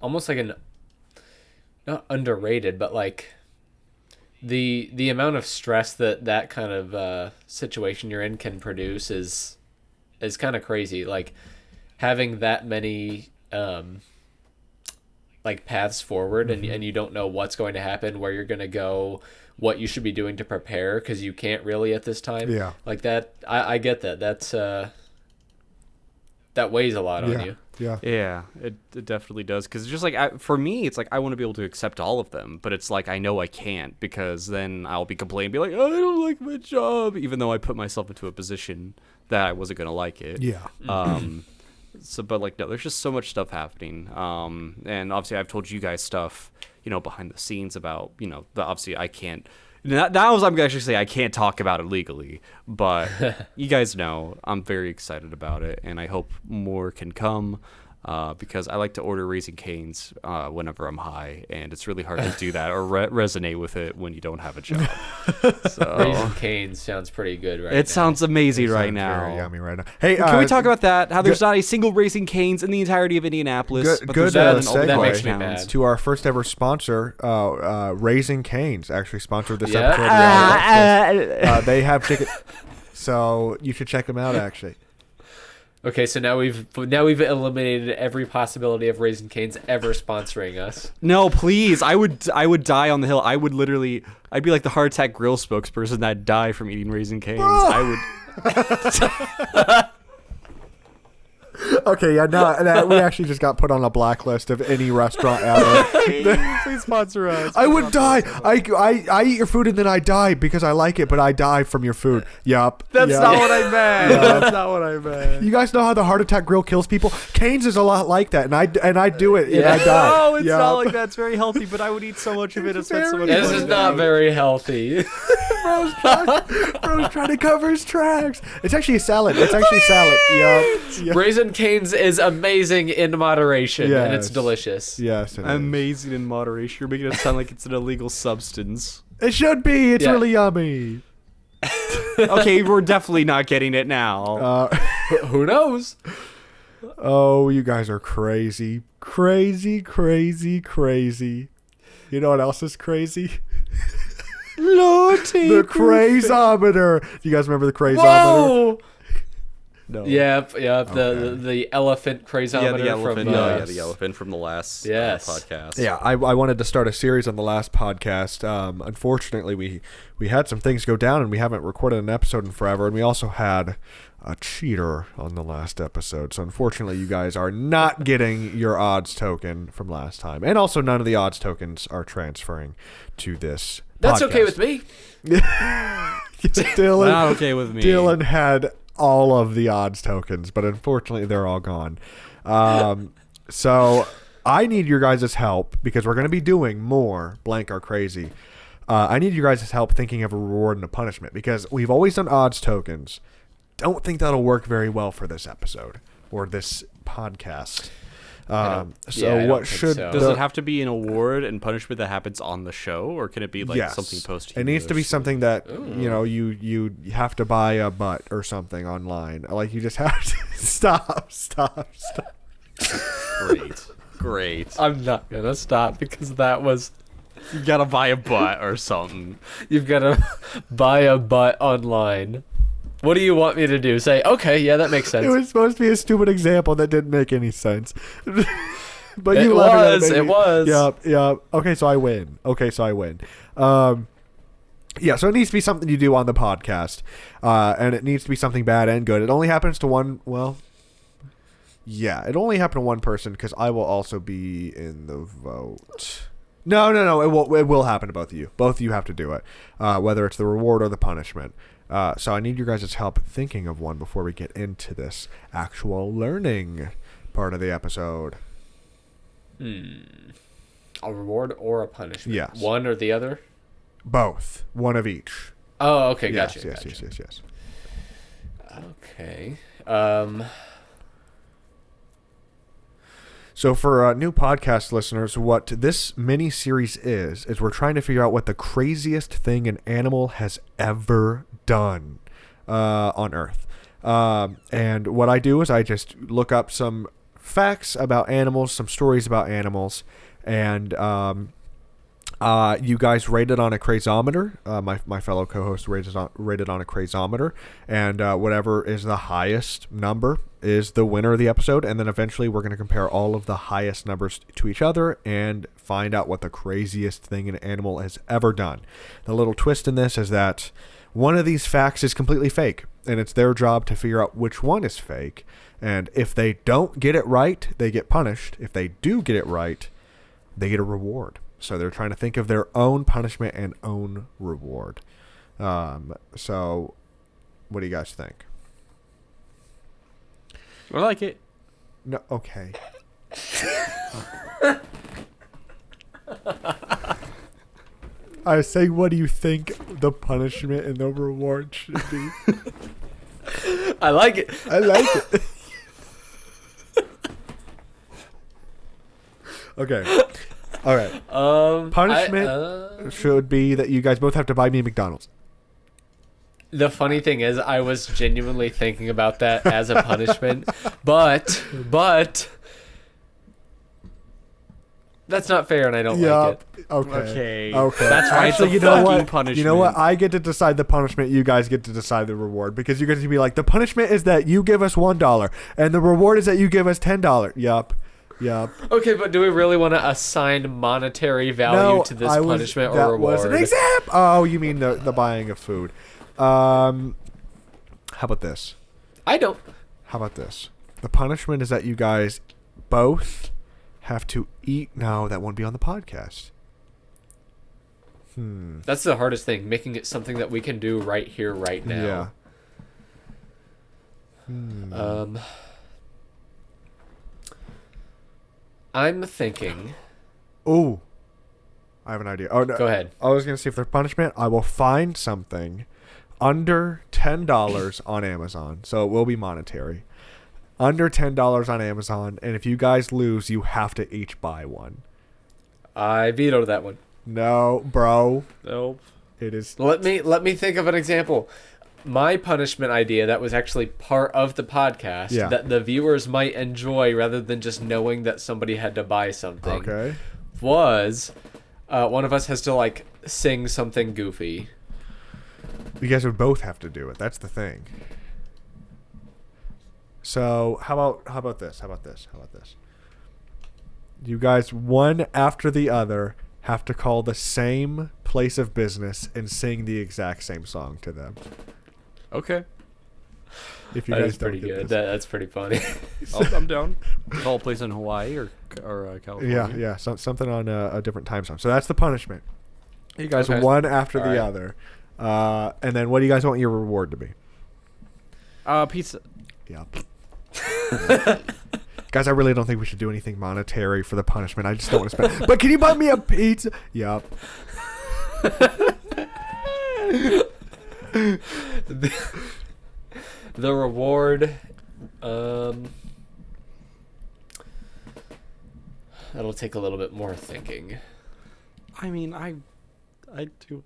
almost like an, not underrated, but like the amount of stress that kind of situation you're in can produce is kind of crazy. Like having that many like paths forward and you don't know what's going to happen, where you're going to go, what you should be doing to prepare because you can't really at this time. Yeah. Like that, I get that. That's that weighs a lot on you. Yeah. Yeah, it definitely does. Because just like for me, it's like I want to be able to accept all of them, but it's like I know I can't because then I'll be complaining, be like, oh, I don't like my job, even though I put myself into a position that I wasn't gonna like it. Yeah. So, but like no, there's just so much stuff happening. And obviously I've told you guys stuff, behind the scenes about, obviously I can't. Now I'm actually say I can't talk about it legally, but you guys know I'm very excited about it, and I hope more can come because I like to order Raising Cane's whenever I'm high, and it's really hard to do that or resonate with it when you don't have a job. So. Raising Cane's sounds pretty good right now. It sounds amazing right Sounds now. very yummy right now. Hey, can we talk about that? How there's not a single Raising Cane's in the entirety of Indianapolis, Good- but good, there's one in all the that other makes me towns. mad. to our first ever sponsor, Raising Cane's actually sponsored this Yeah? episode. They have ticket, so you should check them out. Actually, Okay, so now we've eliminated every possibility of Raising Cane's ever sponsoring us. No, please. I would die on the hill. I'd be like the Heart Attack Grill spokesperson that'd die from eating Raising Cane's. I would. okay, yeah, no, we actually just got put on a blacklist of any restaurant ever. Please sponsor us. I would die. I eat your food and then I die because I like it, but I die from your food. Yup. That's yup. not what I meant. That's not what I meant. You guys know how the Heart Attack Grill kills people? Cane's is a lot like that, and I do it and I die. No, it's Yup. not like that. It's very healthy, but I would eat so much of it and spend so much This money. is not very healthy. Bro's trying to cover his tracks. It's actually a salad. It's actually salad. Yup. Raising Cane's is amazing in moderation, and it's Yes. delicious. Yes, it is. Amazing in moderation. You're making it sound like it's an illegal substance. It should be. It's Yeah. really yummy. Okay, we're definitely not getting it now. Who knows? Oh, you guys are crazy. Crazy, crazy, crazy. You know what else is crazy? Lordy. The crazometer. Do you guys remember the crazometer? Whoa! No. Yep. Okay. The elephant crazometer the elephant. from The elephant from the last Yes. podcast. Yeah, I wanted to start a series on the last podcast. Unfortunately, we had some things go down, and we haven't recorded an episode in forever. And we also had a cheater on the last episode. So unfortunately, you guys are not getting your odds token from last time. And also, none of the odds tokens are transferring to this That's podcast. okay with me. Dylan, Not okay with me. Dylan had all of the odds tokens, but unfortunately they're all gone. So I need your guys' help because we're going to be doing more Blank or Crazy. I need you guys' help thinking of a reward and a punishment because we've always done odds tokens. Don't think that'll work very well for this episode or this podcast. I So don't what think should so. Does it have to be an award and punishment that happens on the show, or can it be like Yes. something posted? It needs to be something that you have to buy a butt or something online. Like you just have to stop. Great. I'm not gonna stop because that was. You gotta buy a butt or something. You've got to buy a butt online. What do you want me to do? Say, okay, yeah, that makes sense. It was supposed to be a stupid example that didn't make any sense. But It you laughed at was, baby. it was. Yep. Okay, so I win. Yeah, so it needs to be something you do on the podcast. And it needs to be something bad and good. It only happens to one, well, Yeah, it only happened to one person because I will also be in the vote. No. It will happen to both of you. Both of you have to do it, whether it's the reward or the punishment. So I need your guys' help thinking of one before we get into this actual learning part of the episode. A reward or a punishment? Yes. One or the other? Both. One of each. Oh, okay. Yes, Gotcha. yes. Okay. So for new podcast listeners, what this mini series is we're trying to figure out what the craziest thing an animal has ever done on Earth. And what I do is I just look up some facts about animals, some stories about animals, and you guys rated on a crazometer. My fellow co-host rated on a crazometer, and whatever is the highest number is the winner of the episode. And then eventually we're going to compare all of the highest numbers to each other and find out what the craziest thing an animal has ever done. The little twist in this is that one of these facts is completely fake, and it's their job to figure out which one is fake. And if they don't get it right, they get punished. If they do get it right, they get a reward. So they're trying to think of their own punishment and own reward. So what do you guys think? I like it. No, okay. I was saying, what do you think the punishment and the reward should be? I like it. I like it. Okay. All right. Punishment should be that you guys both have to buy me McDonald's. The funny thing is, I was genuinely thinking about that as a punishment, but that's not fair, and I don't like it. Okay. That's right. Actually, You know what? Punishment. You know what? I get to decide the punishment. You guys get to decide the reward, because you get to be like, the punishment is that you give us $1, and the reward is that you give us $10. Yup. Okay, but do we really want to assign monetary value to this punishment or reward? That was an example. Oh, you mean the buying of food? How about this? I don't. How about this? The punishment is that you guys both have to eat. No, that won't be on the podcast. That's the hardest thing, making it something that we can do right here, right now. Yeah. I'm thinking. Oh, I have an idea. Oh, no. Go ahead. I was going to say, for punishment, I will find something under $10 on Amazon. So it will be monetary. Under $10 on Amazon. And if you guys lose, you have to each buy one. I vetoed that one. No, bro. Nope. It is. Let me think of an example. My punishment idea that was actually part of the podcast that the viewers might enjoy rather than just knowing that somebody had to buy something. Okay. Was one of us has to like sing something goofy. You guys would both have to do it. That's the thing. So how about this? You guys, one after the other, have to call the same place of business and sing the exact same song to them. Okay. If you That guys is pretty don't get good. this. That's pretty funny. I'm down. Call a place in Hawaii or California. Yeah. Something on a different time zone. So that's the punishment. You guys, Okay. one after All the right. other. And then what do you guys want your reward to be? Pizza. Yep. Guys, I really don't think we should do anything monetary for the punishment. I just don't want to spend. But can you buy me a pizza? Yep. The reward, that'll take a little bit more thinking. I mean, I do.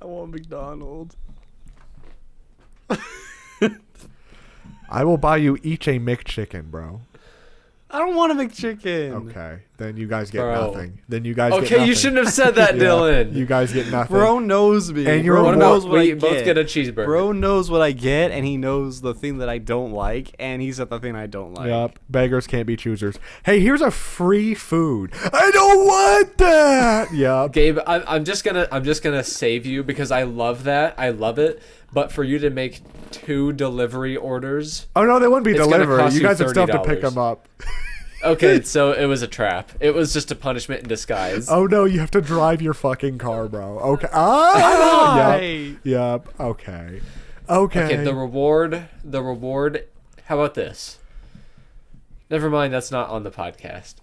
I want McDonald's. I will buy you each a McChicken, bro. I don't want a McChicken. Okay. Then you guys get Bro. nothing. Then you guys get Okay, nothing. you shouldn't have said that, Yeah. Dylan. You guys get nothing. Bro knows me. And you're Bro what knows about what we I both get. get a cheeseburger? Bro knows what I get, and he knows the thing that I don't like, and he's at the thing I don't like. Yep. Beggars can't be choosers. Hey, here's a free food. I don't want that. Yep. Gabe, I'm just gonna save you because I love that. I love it. but for you to make 2 delivery orders. Oh no, they wouldn't be It's gonna delivery. cost You you guys would still have to pick $30. them up. Okay, so it was a trap. It was just a punishment in disguise. Oh no, you have to drive your fucking car, bro. Okay. Ah, Why? Yep. Okay. Okay. Okay, the reward. How about this? Never mind, that's not on the podcast.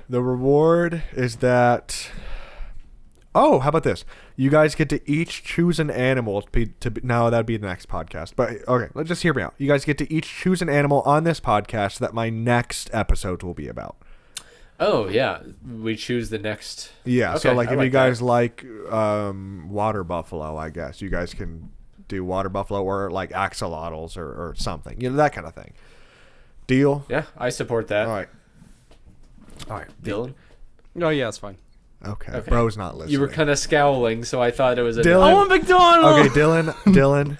The reward is that. Oh, how about this? You guys get to each choose an animal no, that'd be the next podcast. But okay, let's just hear me out. You guys get to each choose an animal on this podcast that my next episode will be about. Oh yeah, we choose the next. Yeah, Okay, so like I if like you guys that. like water buffalo, I guess you guys can do water buffalo or like axolotls or something. You know, that kind of thing. Deal? Yeah, I support that. All right. All right. Dylan, Oh yeah, it's fine. Okay. Okay. Bro's not listening. you were kind of scowling, so I thought it was a. Dylan- I want McDonald's. Okay, Dylan,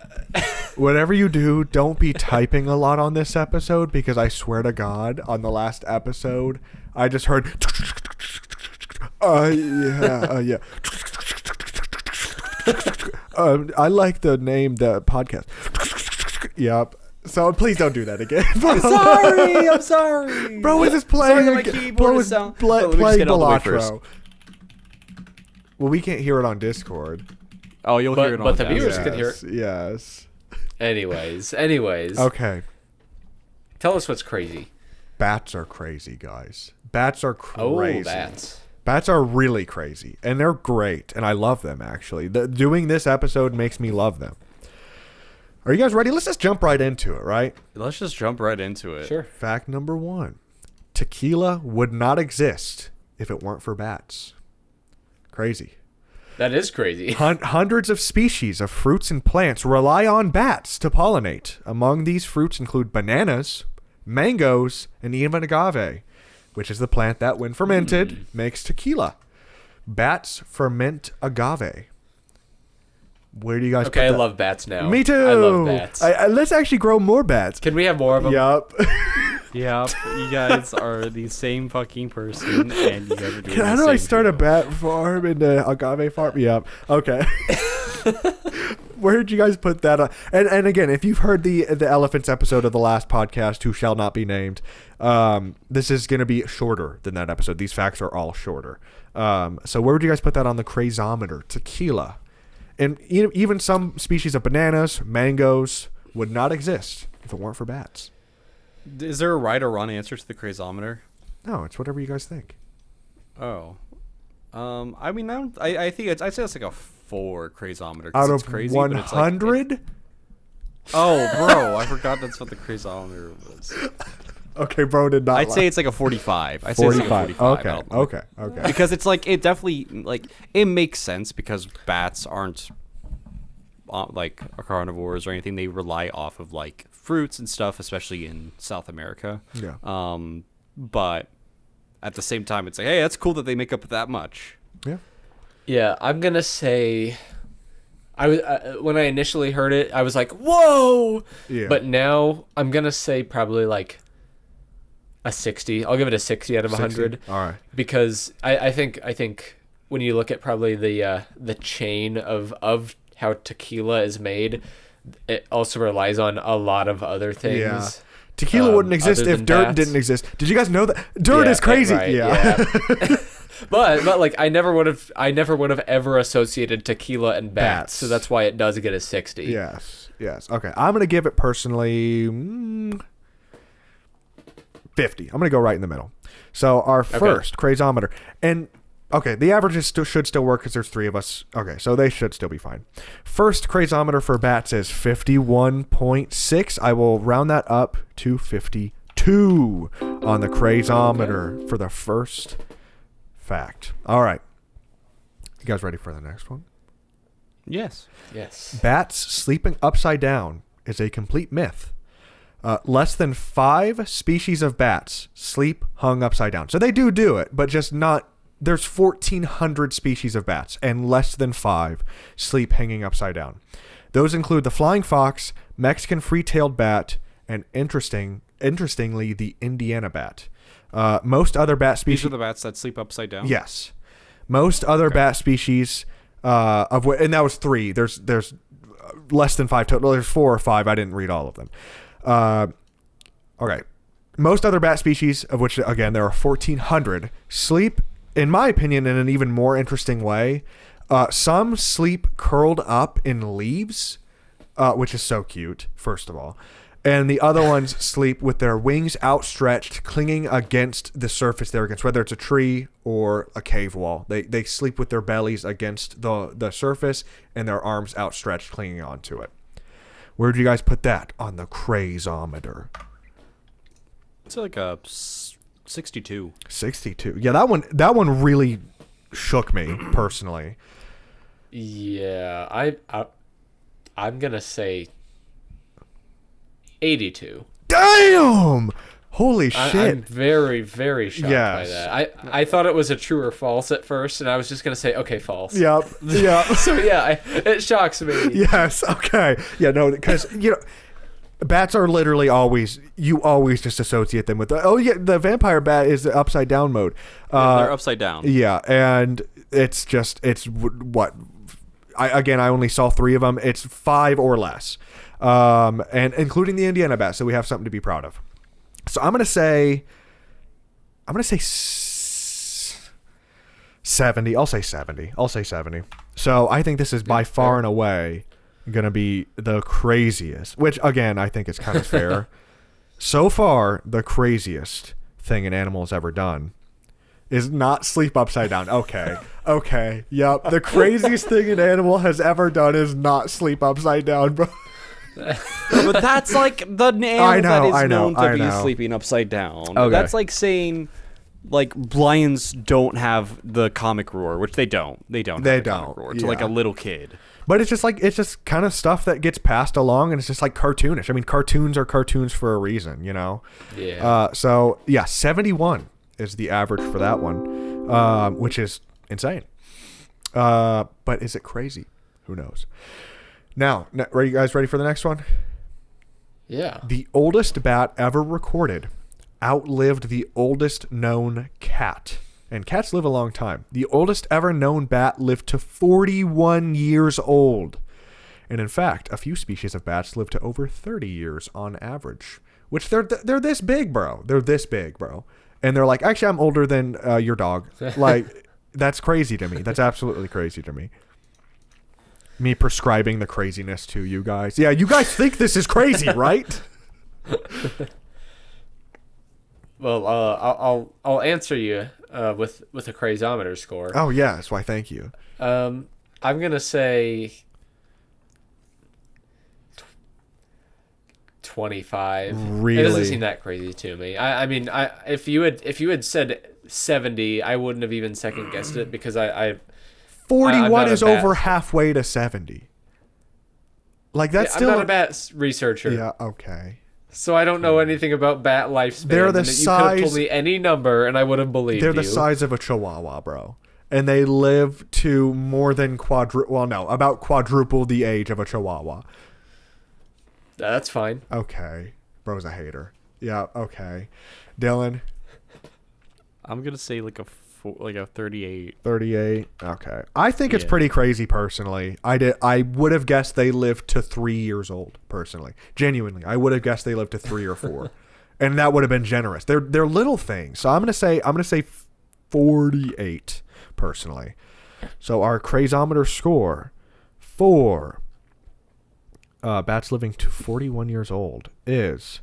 whatever you do, don't be typing a lot on this episode because I swear to God, on the last episode, I just heard. Yeah. I like the name, the podcast. Yep. So please don't do that again. I'm sorry. Bro is just Sorry playing. that my again. keyboard Bro is is sound- playing Let me just get it out the way first. Balatro. Well, we can't hear it on Discord. Oh, you'll hear it on but the that. viewers could hear it. Yes. Anyways. Okay. Tell us what's crazy. Bats are crazy, guys. Bats are Oh, crazy. bats. Bats are really crazy, and they're great, and I love them, actually. Doing this episode makes me love them. Are you guys ready? Let's just jump right into it, right? Let's just jump right into it. Sure. Fact number 1. Tequila would not exist if it weren't for bats. Crazy. That is crazy. Hundreds of species of fruits and plants rely on bats to pollinate. Among these fruits include bananas, mangoes, and even agave, which is the plant that, when fermented, makes tequila. Bats ferment agave. Where do you guys Okay, put I that? love bats now. Me too. I love bats. Let's actually grow more bats. Can we have more of them? Yup. Yeah, you guys are the same fucking person, and you guys are doing How the do I same start a deal. bat farm and a agave farm? Yep. Okay. Where did you guys put that on? And again, if you've heard the elephants episode of the last podcast, who shall not be named, this is going to be shorter than that episode. These facts are all shorter. So where would you guys put that on the crazometer? Tequila. And even some species of bananas, mangoes, would not exist if it weren't for bats. Is there a right or wrong answer to the crazometer? No, it's whatever you guys think. Oh, I mean, I think I'd say it's like a 4 crazometer. 'cause Out it's of crazy, but it's like- 100? Oh, bro, I forgot that's what the crazometer was. Okay, bro did not I'd lie. say it's like a 45. I'd say it's like a 45. Okay, out. okay. Because it's like, it definitely, like, it makes sense because bats aren't like carnivores or anything. They rely off of like fruits and stuff, especially in South America. Yeah. But at the same time, it's like, hey, that's cool that they make up that much. Yeah. Yeah, I'm gonna say. I was when I initially heard it, I was like, "Whoa!" Yeah. But now I'm gonna say probably like a 60. I'll give it a 60 out of 100 All right. because I think when you look at probably the chain of how tequila is made, it also relies on a lot of other things. Yeah. Tequila wouldn't exist other if than dirt bats. didn't exist. Did you guys know that? Dirt Yeah, is crazy. right, yeah. But like I never would have ever associated tequila and bats, so Bats. that's why it does get a 60. Yes. Okay. I'm going to give it personally 50. I'm going to go right in the middle. So our first crazometer. And okay, the averages should still work because there's 3 of us. Okay, so they should still be fine. First crazometer for bats is 51.6. I will round that up to 52 on the crazometer for the first fact. All right. You guys ready for the next one? Yes. Yes. Bats sleeping upside down is a complete myth. Less than 5 species of bats sleep hung upside down. So they do it, but just not. There's 1,400 species of bats, and less than 5 sleep hanging upside down. Those include the flying fox, Mexican free-tailed bat, and interestingly, the Indiana bat. Most other bat species. These are the bats that sleep upside down? Yes. Most other bat species and that was 3. There's less than 5 total. There's 4 or 5. I didn't read all of them. Okay. Most other bat species, of which again there are 1,400, sleep, in my opinion, in an even more interesting way. Some sleep curled up in leaves, which is so cute, first of all. And the other ones sleep with their wings outstretched, clinging against the surface they're against, whether it's a tree or a cave wall. They sleep with their bellies against the surface and their arms outstretched, clinging onto it. Where do you guys put that on the crazometer? It's like a 62. 62. Yeah, that one really shook me personally. Yeah, I'm gonna say 82. Damn! Holy shit! I'm very, very shocked by that. I thought it was a true or false at first, and I was just gonna say, okay, false. Yep. Yeah. So yeah, it shocks me. Yes. Okay. Yeah. No, because bats are literally always, you always just associate them with the vampire bat is the upside down mode. They're upside down. Yeah, and it's what I only saw 3 of them. It's 5 or less, and including the Indiana bat. So we have something to be proud of. So I'm gonna say 70. I'll say 70. So I think this is by far and away gonna be the craziest, which again I think is kind of fair. So far, the craziest thing an animal has ever done is not sleep upside down. Okay. Yep. The craziest thing an animal has ever done is not sleep upside down, bro. But that's like the animal that is known to be sleeping upside down. Okay. That's like saying, like, lions don't have the comic roar, which they don't. They don't. Comic roar to like a little kid. But it's just kind of stuff that gets passed along, and it's just like cartoonish. I mean, cartoons are cartoons for a reason, you know. Yeah. So yeah, 71 is the average for that one, which is insane. But is it crazy? Who knows? Now, are you guys ready for the next one? Yeah. The oldest bat ever recorded outlived the oldest known cat. And cats live a long time. The oldest ever known bat lived to 41 years old. And in fact, a few species of bats live to over 30 years on average. Which they're this big, bro. They're this big, bro. And they're like, actually, I'm older than your dog. Like, that's crazy to me. That's absolutely crazy to me. Me prescribing the craziness to you guys. Yeah, you guys think this is crazy, right? Well, I'll answer you with a crazometer score. Oh yes, why? Thank you. I'm gonna say 25. Really? It doesn't seem that crazy to me. I mean, if you had said 70, I wouldn't have even second guessed it because 41 is over halfway to 70. Like that's still. I'm not a bat researcher. Yeah. Okay. So I don't know anything about bat lifespan. They're the size. You could have told me any number, and I would have believed you. They're the size of a chihuahua, bro, and they live to more than about quadruple the age of a chihuahua. That's fine. Okay, bro's a hater. Yeah. Okay, Dylan. I'm gonna say like a 38. 38. Okay, I think it's pretty crazy personally. I would have guessed they lived to 3 years old personally. Genuinely, I would have guessed they lived to 3 or 4, and that would have been generous. They're little things. So I'm gonna say 48 personally. So our crazometer score for bats living to 41 years old is.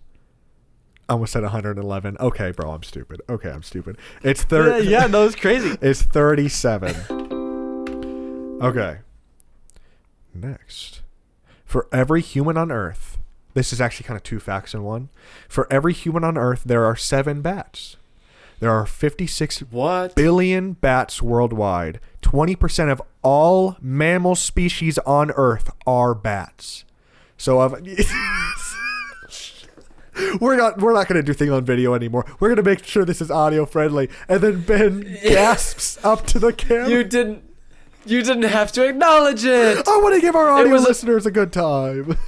I almost said 111. Okay, bro, I'm stupid. It's 30. Yeah, no, it's crazy. It's 37. Okay. Next. For every human on Earth, this is actually kind of 2 facts in one. For every human on Earth, there are 7 bats. There are 56 billion bats worldwide. 20% of all mammal species on Earth are bats. So We're not going to do thing on video anymore. We're going to make sure this is audio friendly. And then Ben gasps up to the camera. You didn't have to acknowledge it. I want to give our audio listeners a good time.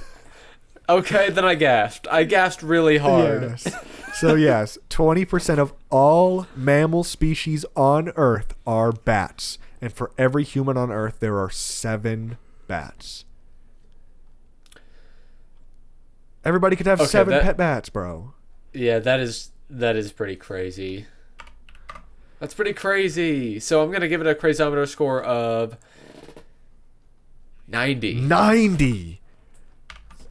Okay, then I gasped. I gasped really hard. Yes. So yes, 20% of all mammal species on Earth are bats, and for every human on Earth, there are 7 bats. Everybody could have 7 pet bats, bro. Yeah, that is pretty crazy. That's pretty crazy. So I'm gonna give it a crazometer score of 90. 90.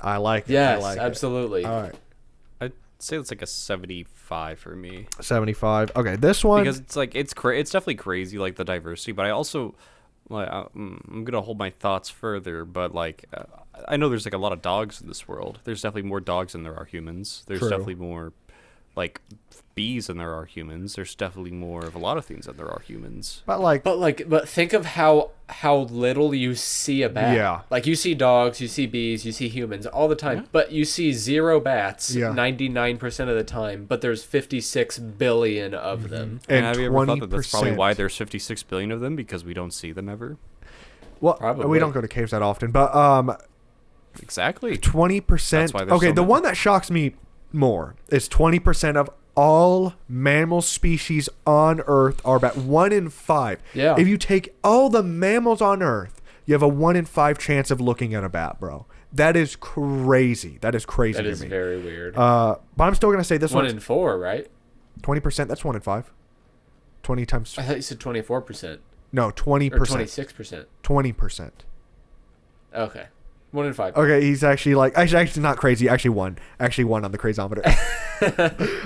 I like it. Yes, I like absolutely. It. All right. I'd say it's like a 75 for me. 75. Okay, this one. Because it's like it's definitely crazy, like the diversity. But I also, like, I'm gonna hold my thoughts further. But like, I know there's like a lot of dogs in this world. There's definitely more dogs than there are humans. There's True. definitely more, like, bees than there are humans. There's definitely more of a lot of things than there are humans. But think of how little you see a bat. Yeah. Like you see dogs, you see bees, you see humans all the time, but you see 0 bats 99% of the time, but there's 56 billion of them. And have you ever thought that that's probably why there's 56 billion of them, because we don't see them ever? Well, Probably. we don't go to caves that often, but Exactly. 20%. That's why there's Okay, so the many. one that shocks me more is 20% of all mammal species on Earth are bat. 1 in 5. Yeah. If you take all the mammals on Earth, you have a 1 in 5 chance of looking at a bat, bro. That is crazy. That is crazy That to is me. very weird. But I'm still gonna say this 1 one. in 4, right? 20%. That's 1 in 5. 20 times. I thought you said 24%. No, 20%. Or 26%. 20%. Okay. 1 in 5. Okay, he's actually like actually not crazy. Actually won on the crazometer.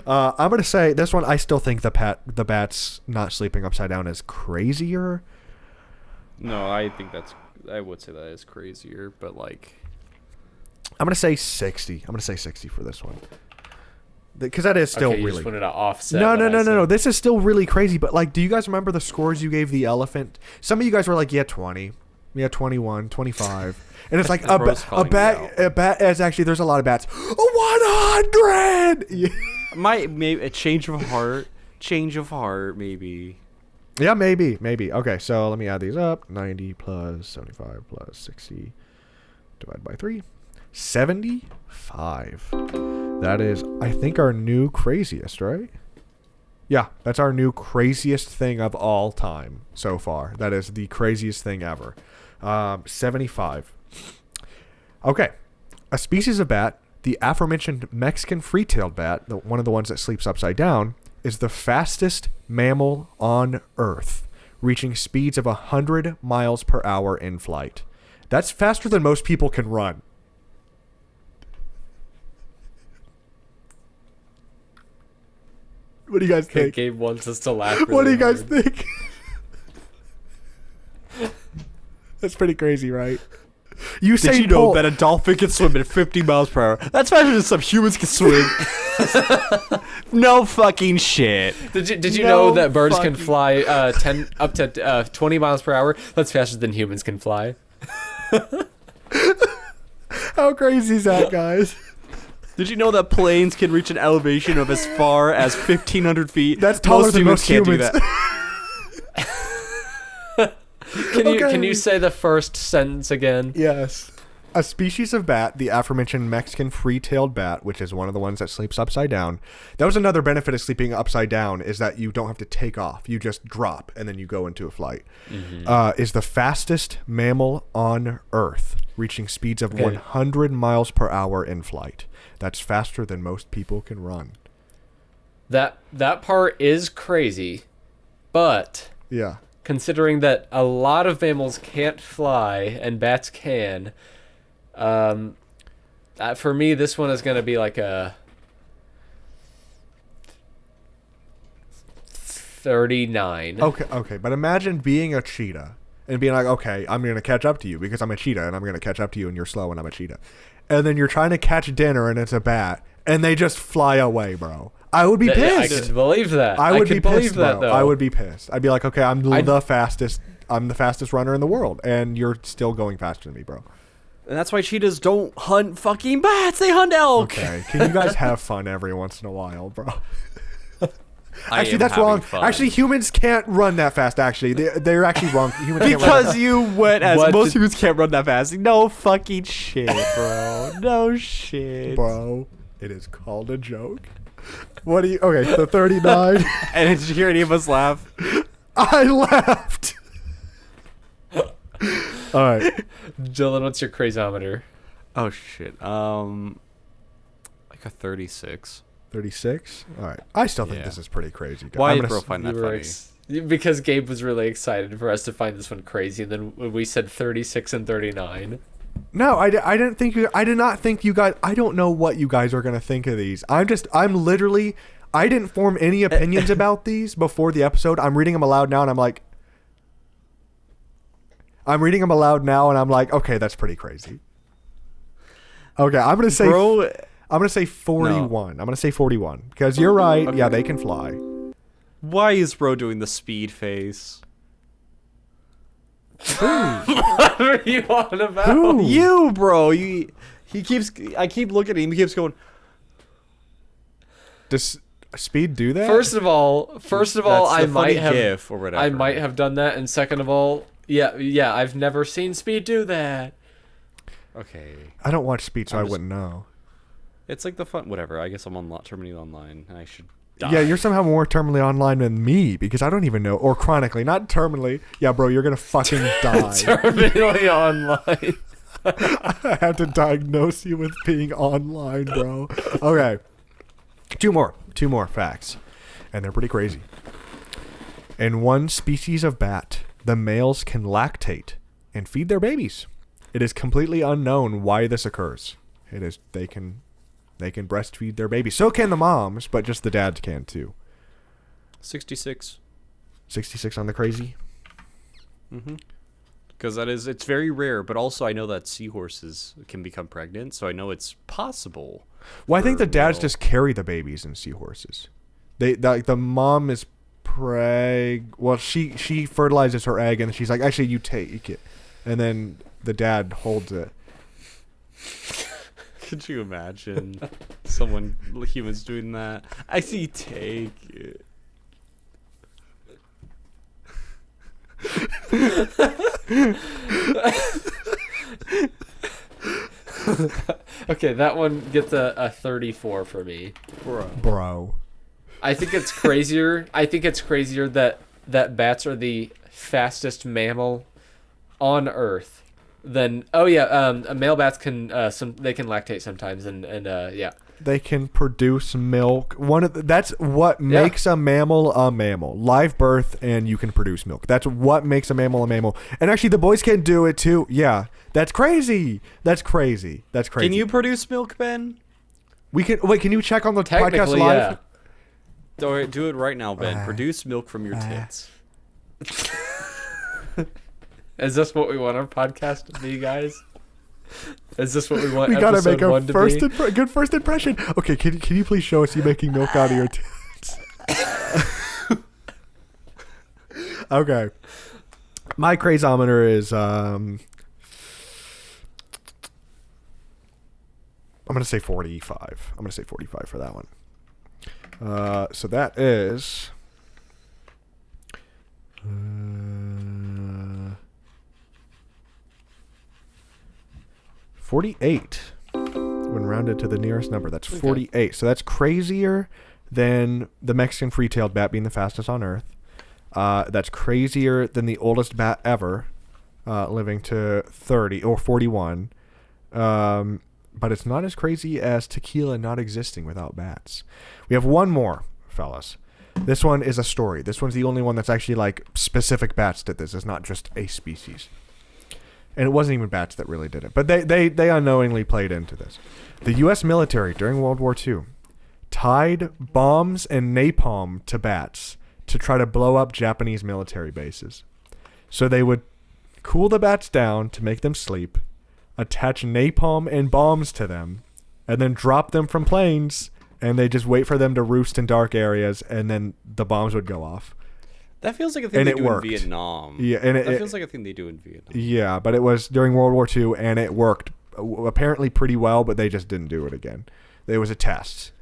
I'm gonna say this one. I still think the bats not sleeping upside down is crazier. No, I would say that is crazier, but like, I'm gonna say 60. I'm gonna say 60 for this one, because that is still okay, you really. just wanted to offset. No. This is still really crazy. But like, do you guys remember the scores you gave the elephant? Some of you guys were like, yeah, 20. Yeah, 21, 25. And it's like a bat is actually, there's a lot of bats. 100! Yeah. maybe a change of heart, maybe. Yeah, maybe. Okay, so let me add these up. 90 plus 75 plus 60 divided by 3. 75. That is, I think, our new craziest, right? Yeah, that's our new craziest thing of all time so far. That is the craziest thing ever. 75. Okay. A species of bat, the aforementioned Mexican free-tailed bat, one of the ones that sleeps upside down, is the fastest mammal on Earth, reaching speeds of 100 miles per hour in flight. That's faster than most people can run. What do you guys think? Gabe wants us to laugh. Really What do you guys hard. think? That's pretty crazy, right? Did you know that a dolphin can swim at 50 miles per hour? That's faster than some humans can swim. No fucking shit. Did you know that birds can fly up to 20 miles per hour? That's faster than humans can fly. How crazy is that, guys? Did you know that planes can reach an elevation of as far as 1,500 feet? That's taller than most can't humans. do that. Can you say the first sentence again? Yes. A species of bat, the aforementioned Mexican free-tailed bat, which is one of the ones that sleeps upside down. That was another benefit of sleeping upside down, is that you don't have to take off. You just drop, and then you go into a flight. Mm-hmm. Is the fastest mammal on Earth, reaching speeds of 100 miles per hour in flight. That's faster than most people can run. That part is crazy, but Yeah. considering that a lot of mammals can't fly and bats can, for me, this one is going to be like a 39. Okay, but imagine being a cheetah and being like, okay, I'm going to catch up to you because I'm a cheetah, and I'm going to catch up to you and you're slow and I'm a cheetah. And then you're trying to catch dinner and it's a bat, and they just fly away, bro. I would be pissed. I could believe that. I would be pissed, that, bro. though. I would be pissed. I'd be like, okay, I'm the fastest runner in the world, and you're still going faster than me, bro. And that's why cheetahs don't hunt fucking bats. They hunt elk. Okay, can you guys have fun every once in a while, bro? I Actually, am that's having wrong. fun. Actually, humans can't run that fast. Actually, they're actually wrong. Humans can't run that Because fast. you went as What most did- humans can't run that fast. No fucking shit, bro. No shit, Bro, it is called a joke. What do you? Okay, so 39. And did you hear any of us laugh? I laughed. All right. Dylan, what's your crazometer? Oh shit. Like a 36. 36. All right. I still think Yeah. this is pretty crazy. Why I'm did gonna bro s- find You that were funny? because Gabe was really excited for us to find this one crazy, and then when we said 36 and 39. No, I didn't think you. I did not think you guys. I don't know what you guys are gonna think of these. I'm literally. I didn't form any opinions about these before the episode. I'm reading them aloud now, and I'm like. Okay, that's pretty crazy. Okay, I'm gonna say. Bro, I'm gonna say 41. I'm gonna say 41 because you're right. Okay. Yeah, they can fly. why is bro doing the speed face? What are you on about? Who? You, bro. He keeps. I keep looking at him. He keeps going. Does speed do that? First of all, That's I the funny might have gif or whatever. I might have done that, and second of all, yeah, I've never seen Speed do that. Okay. I don't watch Speed, so I'm I just- wouldn't know. It's like the fun. Whatever. I guess I'm on terminally online. I should. Die. Yeah, you're somehow more terminally online than me because I don't even know, or chronically, not terminally. Yeah, bro, you're gonna fucking die. Terminally online. I have to diagnose you with being online, bro. Okay, two more facts, and they're pretty crazy. In one species of bat, the males can lactate and feed their babies. It is completely unknown why this occurs. It is they can breastfeed their babies. So can the moms, but just the dads can too. 66. 66 on the crazy. Mm-hmm. Because it's very rare, but also I know that seahorses can become pregnant, so I know it's possible. Well, I think for the dads male- just carry the babies in seahorses. The mom is well, she fertilizes her egg and she's like, actually, you take it, and then the dad holds it. Could you imagine humans doing that? I see. Take it. Okay, that one gets a 34 for me. Bro. I think it's crazier. that bats are the fastest mammal on Earth. Then male bats can they can lactate sometimes and yeah. They can produce milk. That's what makes a mammal a mammal. Live birth, and you can produce milk. That's what makes a mammal a mammal. And actually, the boys can do it too. Yeah, that's crazy. That's crazy. Can you produce milk, Ben? We can wait. Can you check on the podcast Technically, live? yeah. Do it right now, Ben. Produce milk from your tits. Is this what we want our podcast to be, guys? Is this what we want? We gotta make episode a one to be? good first impression. Okay, can you please show us you making milk out of your tits? Okay, my crazometer is I'm gonna say 45. I'm gonna say 45 for that one. So that is 48 when rounded to the nearest number. That's 48. So that's crazier than the Mexican free-tailed bat being the fastest on Earth. That's crazier than the oldest bat ever, living to 30 or 41. But it's not as crazy as tequila not existing without bats. We have one more, fellas. This one is a story. This one's the only one that's actually like specific bats did this. It's not just a species. And it wasn't even bats that really did it. But they unknowingly played into this. The U.S. military during World War II tied bombs and napalm to bats to try to blow up Japanese military bases. So they would cool the bats down to make them sleep, attach napalm and bombs to them, and then drop them from planes, and they just wait for them to roost in dark areas, and then the bombs would go off. That feels like a thing And they it do worked. in Vietnam. Yeah, and that it feels like a thing they do in Vietnam. yeah, but it was during World War II, and it worked apparently pretty well, but they just didn't do it again. It was a test.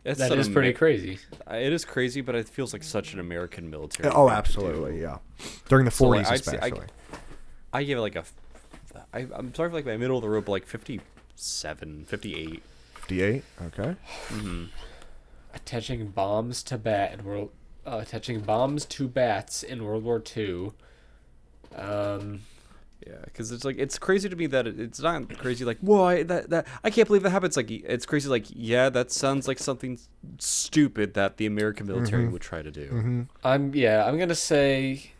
That is pretty crazy. It is crazy, but it feels like such an American military. Oh, thing to absolutely, do. yeah. During the 40s, So, like, especially. I give it like I'm sorry for like my middle of the road, but like 57, 58. 58. Okay. Attaching bombs to bats in World War II. Yeah, because it's crazy to me that it's not crazy like whoa that I can't believe that happens. Like it's crazy like yeah, that sounds like something stupid that the American military would try to do. I'm gonna say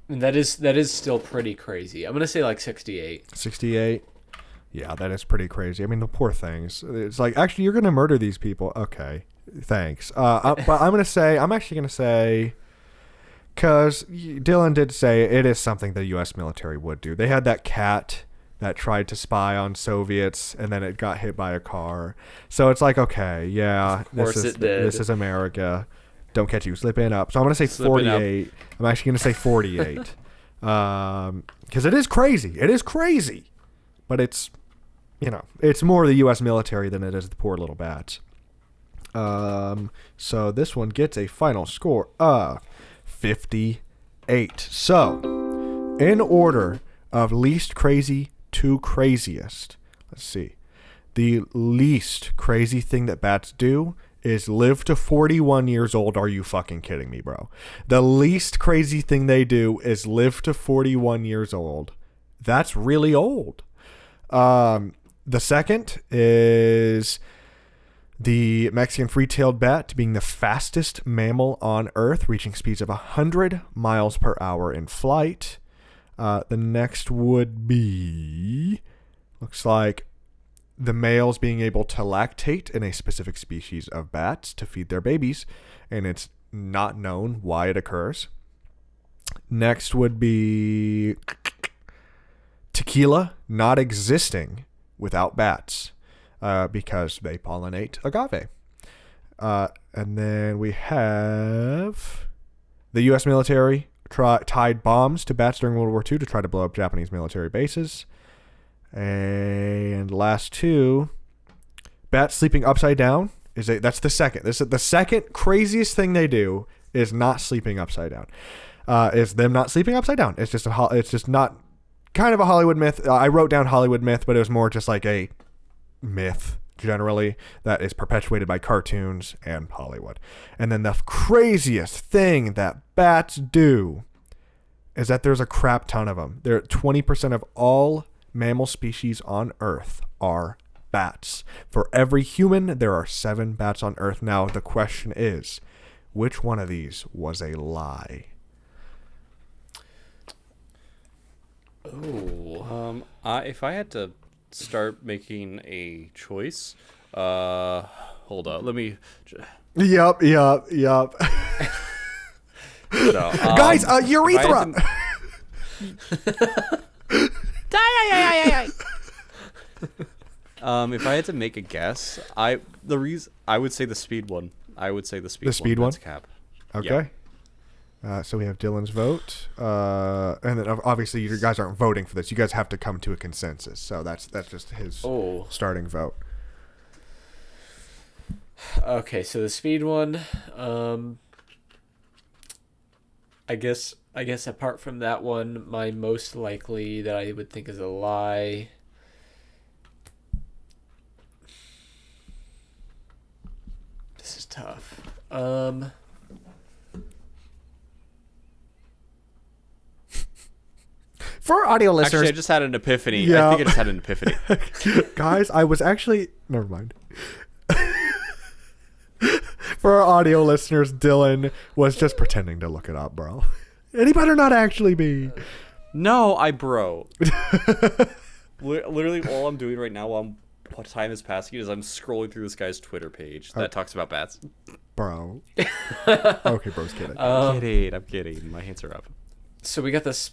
that is still pretty crazy. I'm gonna say like 68. 68. Yeah, that is pretty crazy. I mean, the poor things. It's like, actually, you're going to murder these people. Okay, thanks. But I'm actually going to say, because Dylan did say it is something the U.S. military would do. They had that cat that tried to spy on Soviets, and then it got hit by a car. So it's like, okay, yeah, This is America. Don't catch you slipping up. So I'm going to say 48. I'm actually going to say 48. Because it is crazy. It is crazy. But it's, it's more the U.S. military than it is the poor little bats. So this one gets a final score of 58. So, in order of least crazy to craziest, let's see. The least crazy thing that bats do is live to 41 years old. Are you fucking kidding me, bro? The least crazy thing they do is live to 41 years old. That's really old. The second is the Mexican free-tailed bat being the fastest mammal on Earth, reaching speeds of 100 miles per hour in flight. The next would be, looks like, the males being able to lactate in a specific species of bats to feed their babies, and it's not known why it occurs. Next would be tequila not existing without bats because they pollinate agave. And then we have the U.S. military tied bombs to bats during World War II to try to blow up Japanese military bases. And last two, bats sleeping upside down. That's the second. This is the second craziest thing they do is not sleeping upside down. Is them not sleeping upside down. It's just not kind of a Hollywood myth. I wrote down Hollywood myth, but it was more just like a myth generally that is perpetuated by cartoons and Hollywood. And then the craziest thing that bats do is that there's a crap ton of them. 20% of all mammal species on Earth are bats. For every human, there are 7 bats on Earth. Now, the question is, which one of these was a lie? Oh. If I had to start making a choice, hold up, let me. Yup. No, Guys, urethra. If I had to make a guess, I would say the speed one. I would say the speed. The speed one. That's cap. Okay. So we have Dylan's vote, and then obviously you guys aren't voting for this. You guys have to come to a consensus. So that's just his starting vote. Okay, so the speed one. I guess apart from that one, my most likely that I would think is a lie. This is tough. For audio listeners, Actually, I just had an epiphany. Yeah. I think I just had an epiphany. Guys, I was actually never mind. For our audio listeners, Dylan was just pretending to look it up, bro. And he better not actually be. No, bro. Literally, all I'm doing right now while time is passing is I'm scrolling through this guy's Twitter page that talks about bats. Bro. Okay, bro's kidding. I'm kidding. My hands are up. So we got this.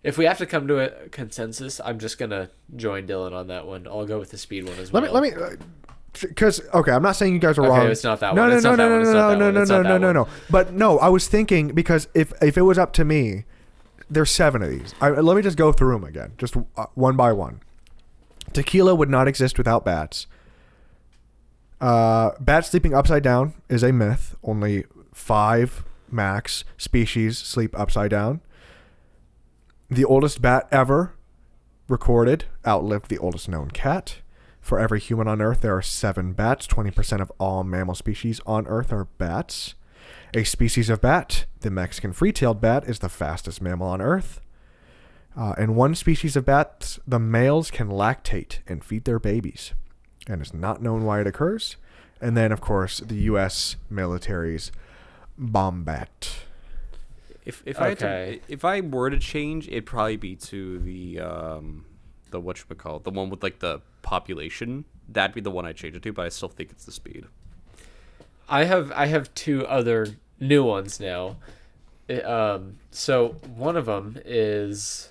If we have to come to a consensus, I'm just gonna join Dylan on that one. I'll go with the speed one as well. Let me. Because I'm not saying you guys are wrong. It's not that one. No. But no, I was thinking because if it was up to me, there's 7 of these. Let me just go through them again, just one by one. Tequila would not exist without bats. Bats sleeping upside down is a myth. Only 5 max species sleep upside down. The oldest bat ever recorded outlived the oldest known cat. For every human on Earth, there are 7 bats. 20% of all mammal species on Earth are bats. A species of bat, the Mexican free-tailed bat, is the fastest mammal on Earth. In one species of bats, the males can lactate and feed their babies. And it's not known why it occurs. And then, of course, the U.S. military's bomb bat. If I were to change, it'd probably be to the whatchamacallit, the one with like the population. That'd be the one I'd change it to, but I still think it's the speed. I have 2 other new ones now. So one of them is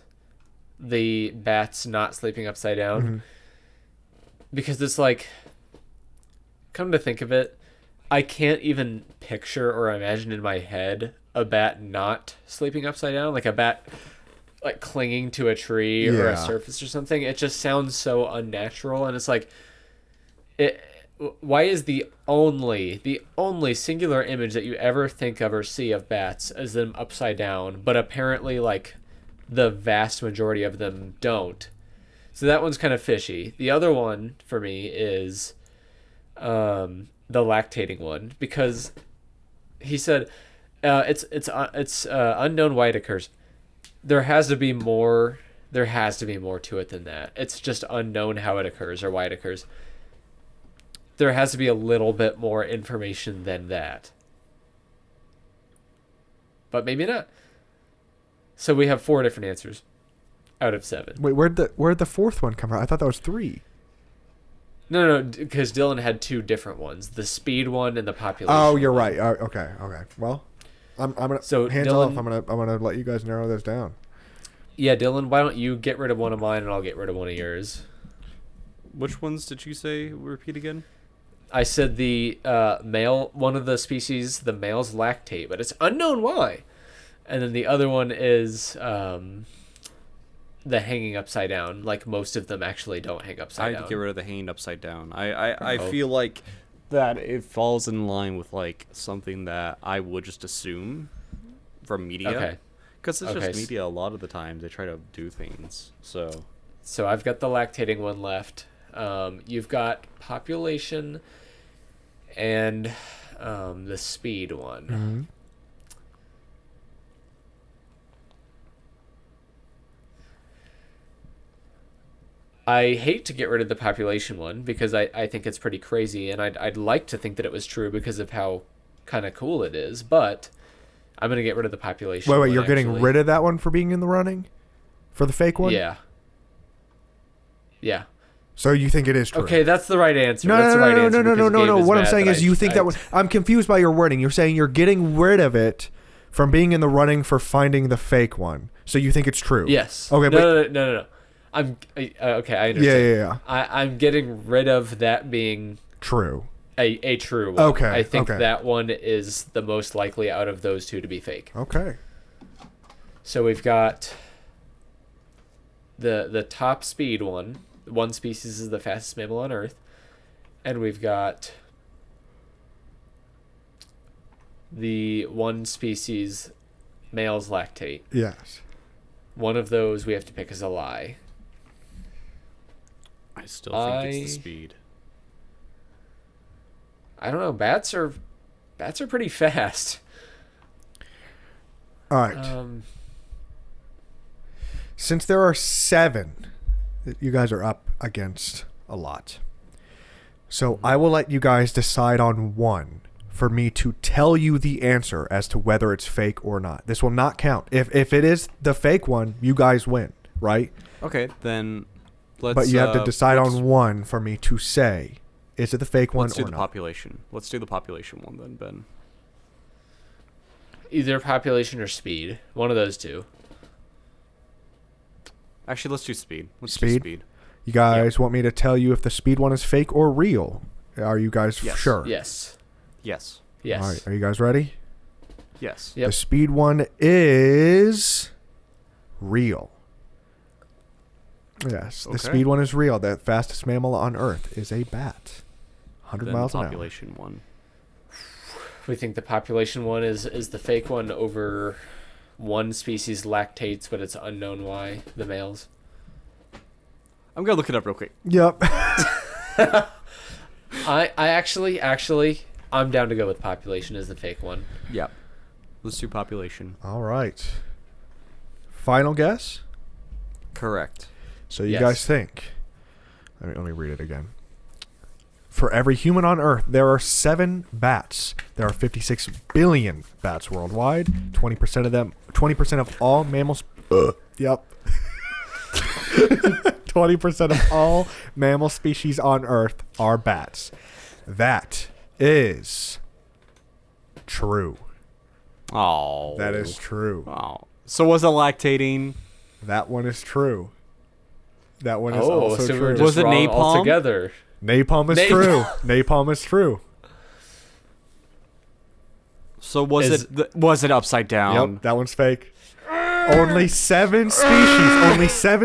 the bats not sleeping upside down. Mm-hmm. Because it's like, come to think of it, I can't even picture or imagine in my head a bat not sleeping upside down, like a bat like clinging to a tree or a surface or something. It just sounds so unnatural, and it's like, why is the only singular image that you ever think of or see of bats is them upside down, but apparently like the vast majority of them don't. So that one's kind of fishy. The other one for me is the lactating one, because he said it's unknown why it occurs. There has to be more to it than that. It's just unknown how it occurs or why it occurs. There has to be a little bit more information than that. But maybe not. So we have 4 different answers out of 7. Wait, where'd the 4th one come from? I thought that was 3. No, because Dylan had 2 different ones: the speed one and the population. Oh, you're one. right. Okay. Well, I'm gonna hands Dylan, off. I'm gonna let you guys narrow this down. Yeah, Dylan, why don't you get rid of one of mine and I'll get rid of one of yours? Which ones did you say? Repeat again. I said the male, one of the species, the males lactate, but it's unknown why. And then the other one is the hanging upside down. Like, most of them actually don't hang upside down. I'd get rid of the hanging upside down. I feel like that it falls in line with like something that I would just assume from media. Okay. Because it's just media a lot of the time. They try to do things. So I've got the lactating one left. You've got population and the speed one. Mm-hmm. I hate to get rid of the population one because I think it's pretty crazy, and I'd like to think that it was true because of how kind of cool it is, but I'm going to get rid of the population Wait, one, you're actually. getting rid of that one for being in the running? For the fake one? Yeah. So you think it is true? Okay, that's the right answer. No. What I'm saying is you think that one... I'm confused by your wording. You're saying you're getting rid of it from being in the running for finding the fake one. So you think it's true? Yes. Okay, No. Okay, I understand. Yeah. I'm getting rid of that being true. A true one. Okay. I think that one is the most likely out of those 2 to be fake. Okay. So we've got the top speed one. One species is the fastest mammal on Earth, and we've got the one species males lactate. Yes. One of those we have to pick as a lie. I still think it's the speed. I don't know. Bats are pretty fast. All right. Since there are 7, you guys are up against a lot. So I will let you guys decide on one for me to tell you the answer as to whether it's fake or not. This will not count. If it is the fake one, you guys win, right? Okay, then let's... But you have to decide on one for me to say, is it the fake one or not? Let's do the population. Let's do the population one then, Ben. Either population or speed. One of those 2. Actually, let's do speed. Let's Speed? do speed. You guys want me to tell you if the speed one is fake or real? Are you guys Yes. sure? Yes. Yes. Yes. All right. Are you guys ready? Yes. Yep. The speed one is real. Yes, the Okay. speed one is real. The fastest mammal on Earth is a bat. 100 than miles the an hour. population one. We think the population one is the fake one over one species lactates, but it's unknown why, the males. I'm gonna look it up real quick. Yep. I actually, I'm down to go with population as the fake one. Yep. Let's do population. All right. Final guess? Correct. So you Yes. guys think. Let me read it again. For every human on Earth, there are 7 bats. There are 56 billion bats worldwide. 20% of them, 20% of all mammals. Yep. 20% of all mammal species on Earth are bats. That is true. Oh. That is true. Oh. So was it lactating? That one is true. That one is Oh, also so we true. were just Was it wrong napalm? altogether. Napalm is Napalm. true. Napalm is true. So was Is- was it upside down? Yep, that one's fake. Only 7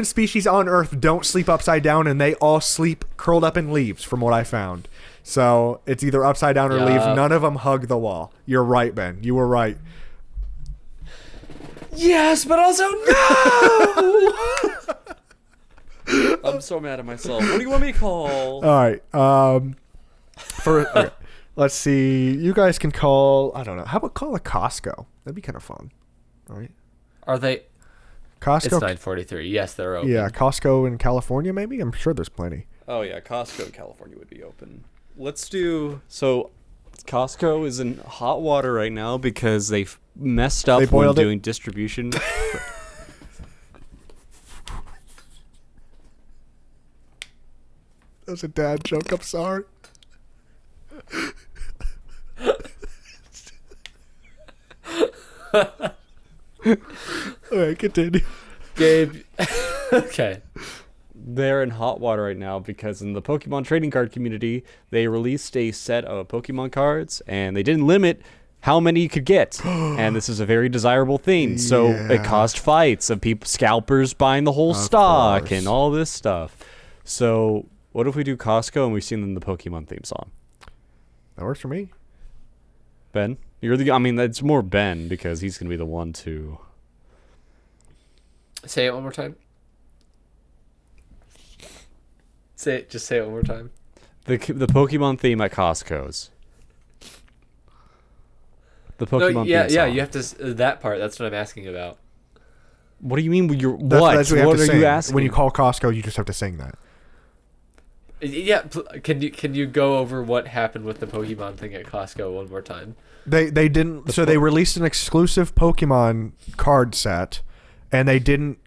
species on Earth don't sleep upside down, and they all sleep curled up in leaves, from what I found. So it's either upside down or leaves. Yup. None of them hug the wall. You're right, Ben. You were right. Yes, but also no. I'm so mad at myself. What do you want me to call? All right. Okay. Let's see. You guys can call. I don't know. How about call a Costco? That'd be kind of fun. All right. Are they? Costco. It's 9:43. Yes, they're open. Yeah, Costco in California, maybe. I'm sure there's plenty. Oh yeah, Costco in California would be open. Let's do so. Costco is in hot water right now because they've messed up They when boiled it. doing distribution. That was a dad joke. I'm sorry. All right, continue. Gabe. Okay. They're in hot water right now because in the Pokemon trading card community, they released a set of Pokemon cards and they didn't limit how many you could get. And this is a very desirable thing. So Yeah. it caused fights of people, scalpers buying the whole Of stock course. and all this stuff. So what if we do Costco and we sing them the Pokemon theme song? That works for me. Ben? I mean, it's more Ben because he's going to be the one to... Say it one more time. Just say it one more time. The Pokemon theme at Costco's. The Pokemon No, theme yeah, song. you have to that part. That's what I'm asking about. What do you mean? What? That's what you have What to are sing. you asking? When you call Costco, you just have to sing that. Yeah, can you go over what happened with the Pokemon thing at Costco one more time? They didn't. So they released an exclusive Pokemon card set, and they didn't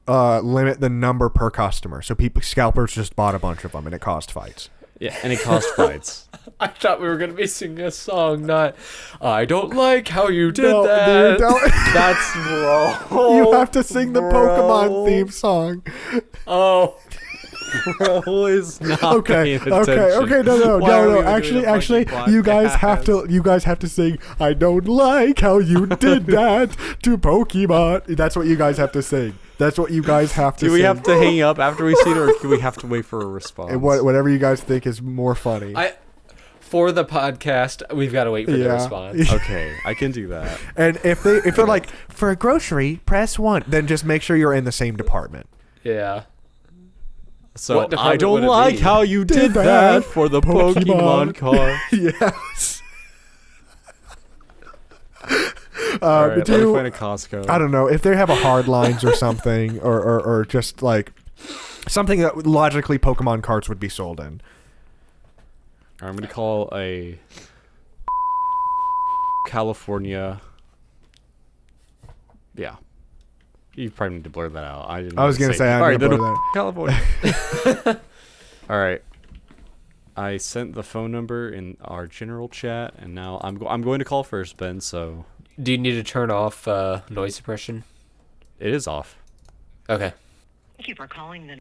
limit the number per customer. So scalpers just bought a bunch of them, and it caused fights. Yeah, and it caused fights. I thought we were gonna be singing a song, not I don't like how you did No, that. dude, don't- That's wrong. you have to sing the Pokemon Bro. theme song. Oh, Bro is not Okay, paying okay, attention. okay. No. Why are we even Actually, doing a fucking you guys have podcast? You guys have to sing. I don't like how you did that to Pokemon. That's what you guys have to sing. That's what you guys have to Do sing. we have to hang up after we see it, or do we have to wait for a response? Whatever you guys think is more funny. for the podcast, we've got to wait for the Yeah. response. Okay, I can do that. And if they're like, for a grocery, press 1, then just make sure you're in the same department. Yeah. So What department I don't would it like be? how you did that that for the Pokemon. Pokemon card. Yes. All right, let me do- find a Costco. I don't know if they have a hard lines or something, or just like something that logically Pokemon cards would be sold in. I'm gonna call a California. Yeah, you probably need to blur that out. I didn't. I was gonna say, I'm all right, gonna then blur California. All right, I sent the phone number in our general chat, and now I'm going to call first, Ben. So Do you need to turn off noise suppression? it is off. Okay. Thank you for calling the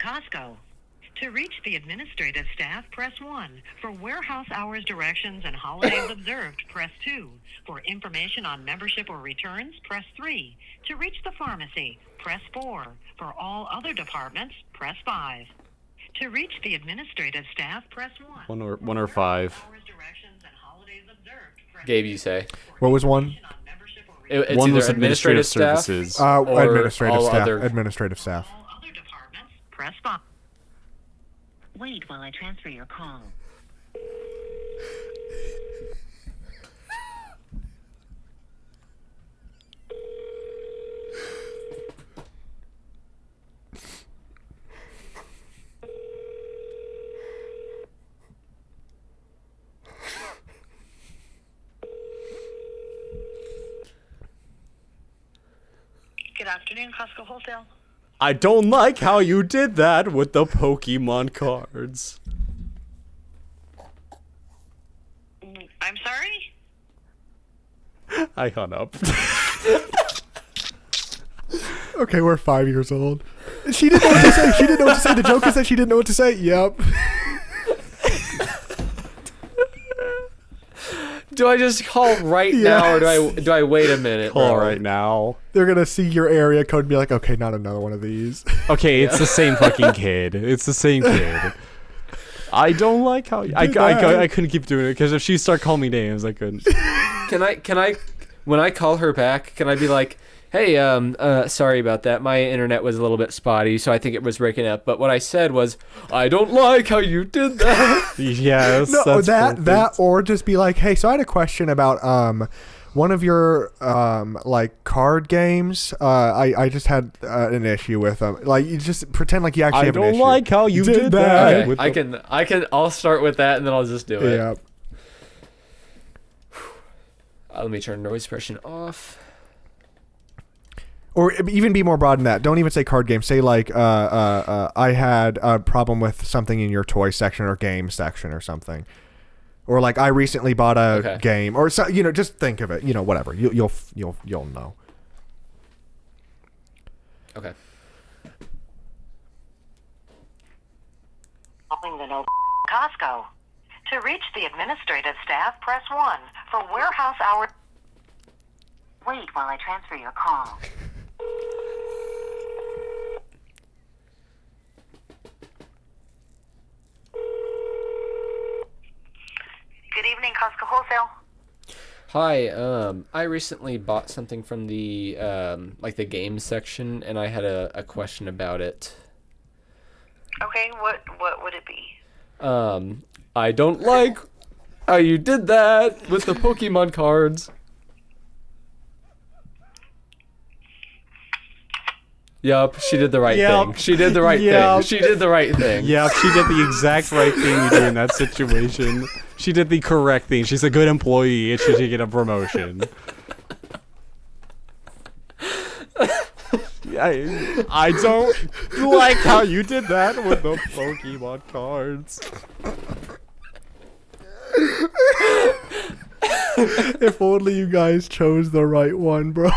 Costco. To reach the administrative staff, press 1. For warehouse hours directions and holidays observed, press 2. For information on membership or returns, press 3. To reach the pharmacy, press 4. For all other departments, press 5. To reach the administrative staff, press 1. One or five. Hours, directions, and holidays observed, press Gabe, you say. What was one? on membership or It's One either was administrative staff services. or Administrative all staff. other- Administrative staff. all other departments, press 5. Wait while I transfer your call. Good afternoon, Costco Wholesale. I don't like how you did that with the Pokemon cards. I'm sorry? I hung up. Okay, we're 5 years old. She didn't know what to say. She didn't know what to say. The joke is that she didn't know what to say. Yep. Do I just call right now, or do I wait a minute? Call bro? right now. They're gonna see your area code and be like, okay, not another one of these. Okay, it's the same fucking kid. It's the same kid. I don't like how I couldn't keep doing it because if she started calling me names, I couldn't. Can I when I call her back, can I be like, hey, sorry about that. My internet was a little bit spotty, so I think it was breaking up. But what I said was, I don't like how you did that. Yes. No, that's that perfect. or just be like, hey, so I had a question about one of your like card games. I just had an issue with them. Like you just pretend like you actually I have an don't issue. like how you did that. that. Okay, with the- I'll start with that, and then I'll just do it. Yeah. Let me turn noise suppression off. Or even be more broad than that. Don't even say card game. Say like, I had a problem with something in your toy section or game section or something. Or like, I recently bought a game, or so, just think of it. Whatever. You'll know. Okay. Calling the no Costco. To reach the administrative staff, press 1. For warehouse hours. Wait while I transfer your call. Good evening, Costco Wholesale. Hi, I recently bought something from the like the game section, and I had a question about it. Okay, what would it be? I don't like how you did that with the Pokemon cards. Yup, she did the right thing. She did the right thing. She did the right thing. Yeah, she did the exact right thing you do in that situation. She did the correct thing. She's a good employee and she should get a promotion. I don't like how you did that with the Pokemon cards. If only you guys chose the right one, bro.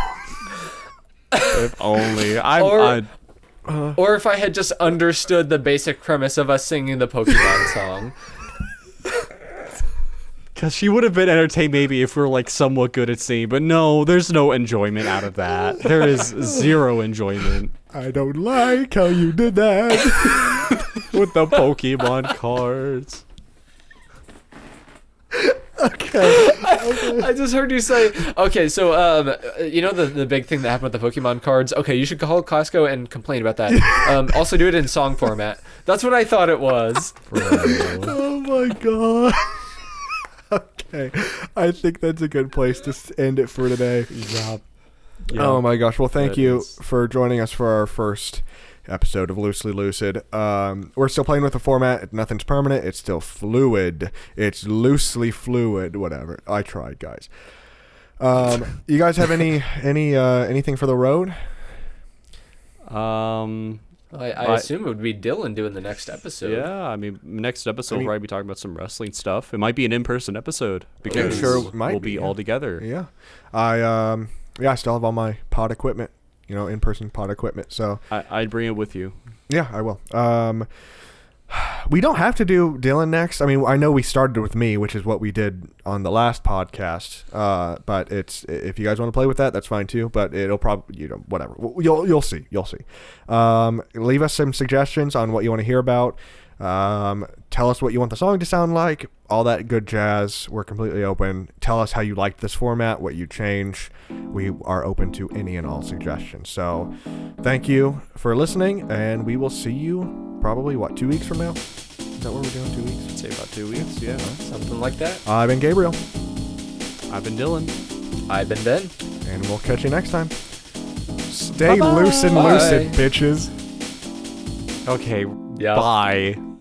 If only. Or if I had just understood the basic premise of us singing the Pokemon song. Because she would have been entertained maybe if we were like somewhat good at singing, but no, there's no enjoyment out of that. There is zero enjoyment. I don't like how you did that. With the Pokemon cards. Okay. I just heard you say, okay, so, the big thing that happened with the Pokemon cards? Okay, you should call Costco and complain about that. Also do it in song format. That's what I thought it was. Oh my god. Okay. I think that's a good place to end it for today. Yeah. Oh my gosh. Well, thank That you is- for joining us for our first episode of Loosely Lucid. We're still playing with the format. Nothing's permanent. It's still fluid. It's loosely fluid. Whatever. I tried, guys. You guys have anything for the road? I assume it would be Dylan doing the next episode. Yeah, I mean, next episode we'll probably be talking about some wrestling stuff. It might be an in-person episode because sure might we'll be, be yeah. all together. Yeah. I still have all my pod equipment. In-person pod equipment. So I'd bring it with you. yeah, I will. We don't have to do Dylan next. I mean, I know we started with me, which is what we did on the last podcast. But it's, if you guys want to play with that, that's fine too. But it'll probably, whatever. You'll see. Leave us some suggestions on what you want to hear about. Tell us what you want the song to sound like. All that good jazz. We're completely open. Tell us how you liked this format, what you change. We are open to any and all suggestions. So, thank you for listening, and we will see you probably 2 weeks from now. Is that what we're doing? 2 weeks? I'd say about 2 weeks. Yeah. Something like that. I've been Gabriel, I've been Dylan. I've been Ben. and we'll catch you next time. Stay Bye-bye. loose and Bye. lucid, bitches. Okay. Yeah. Bye.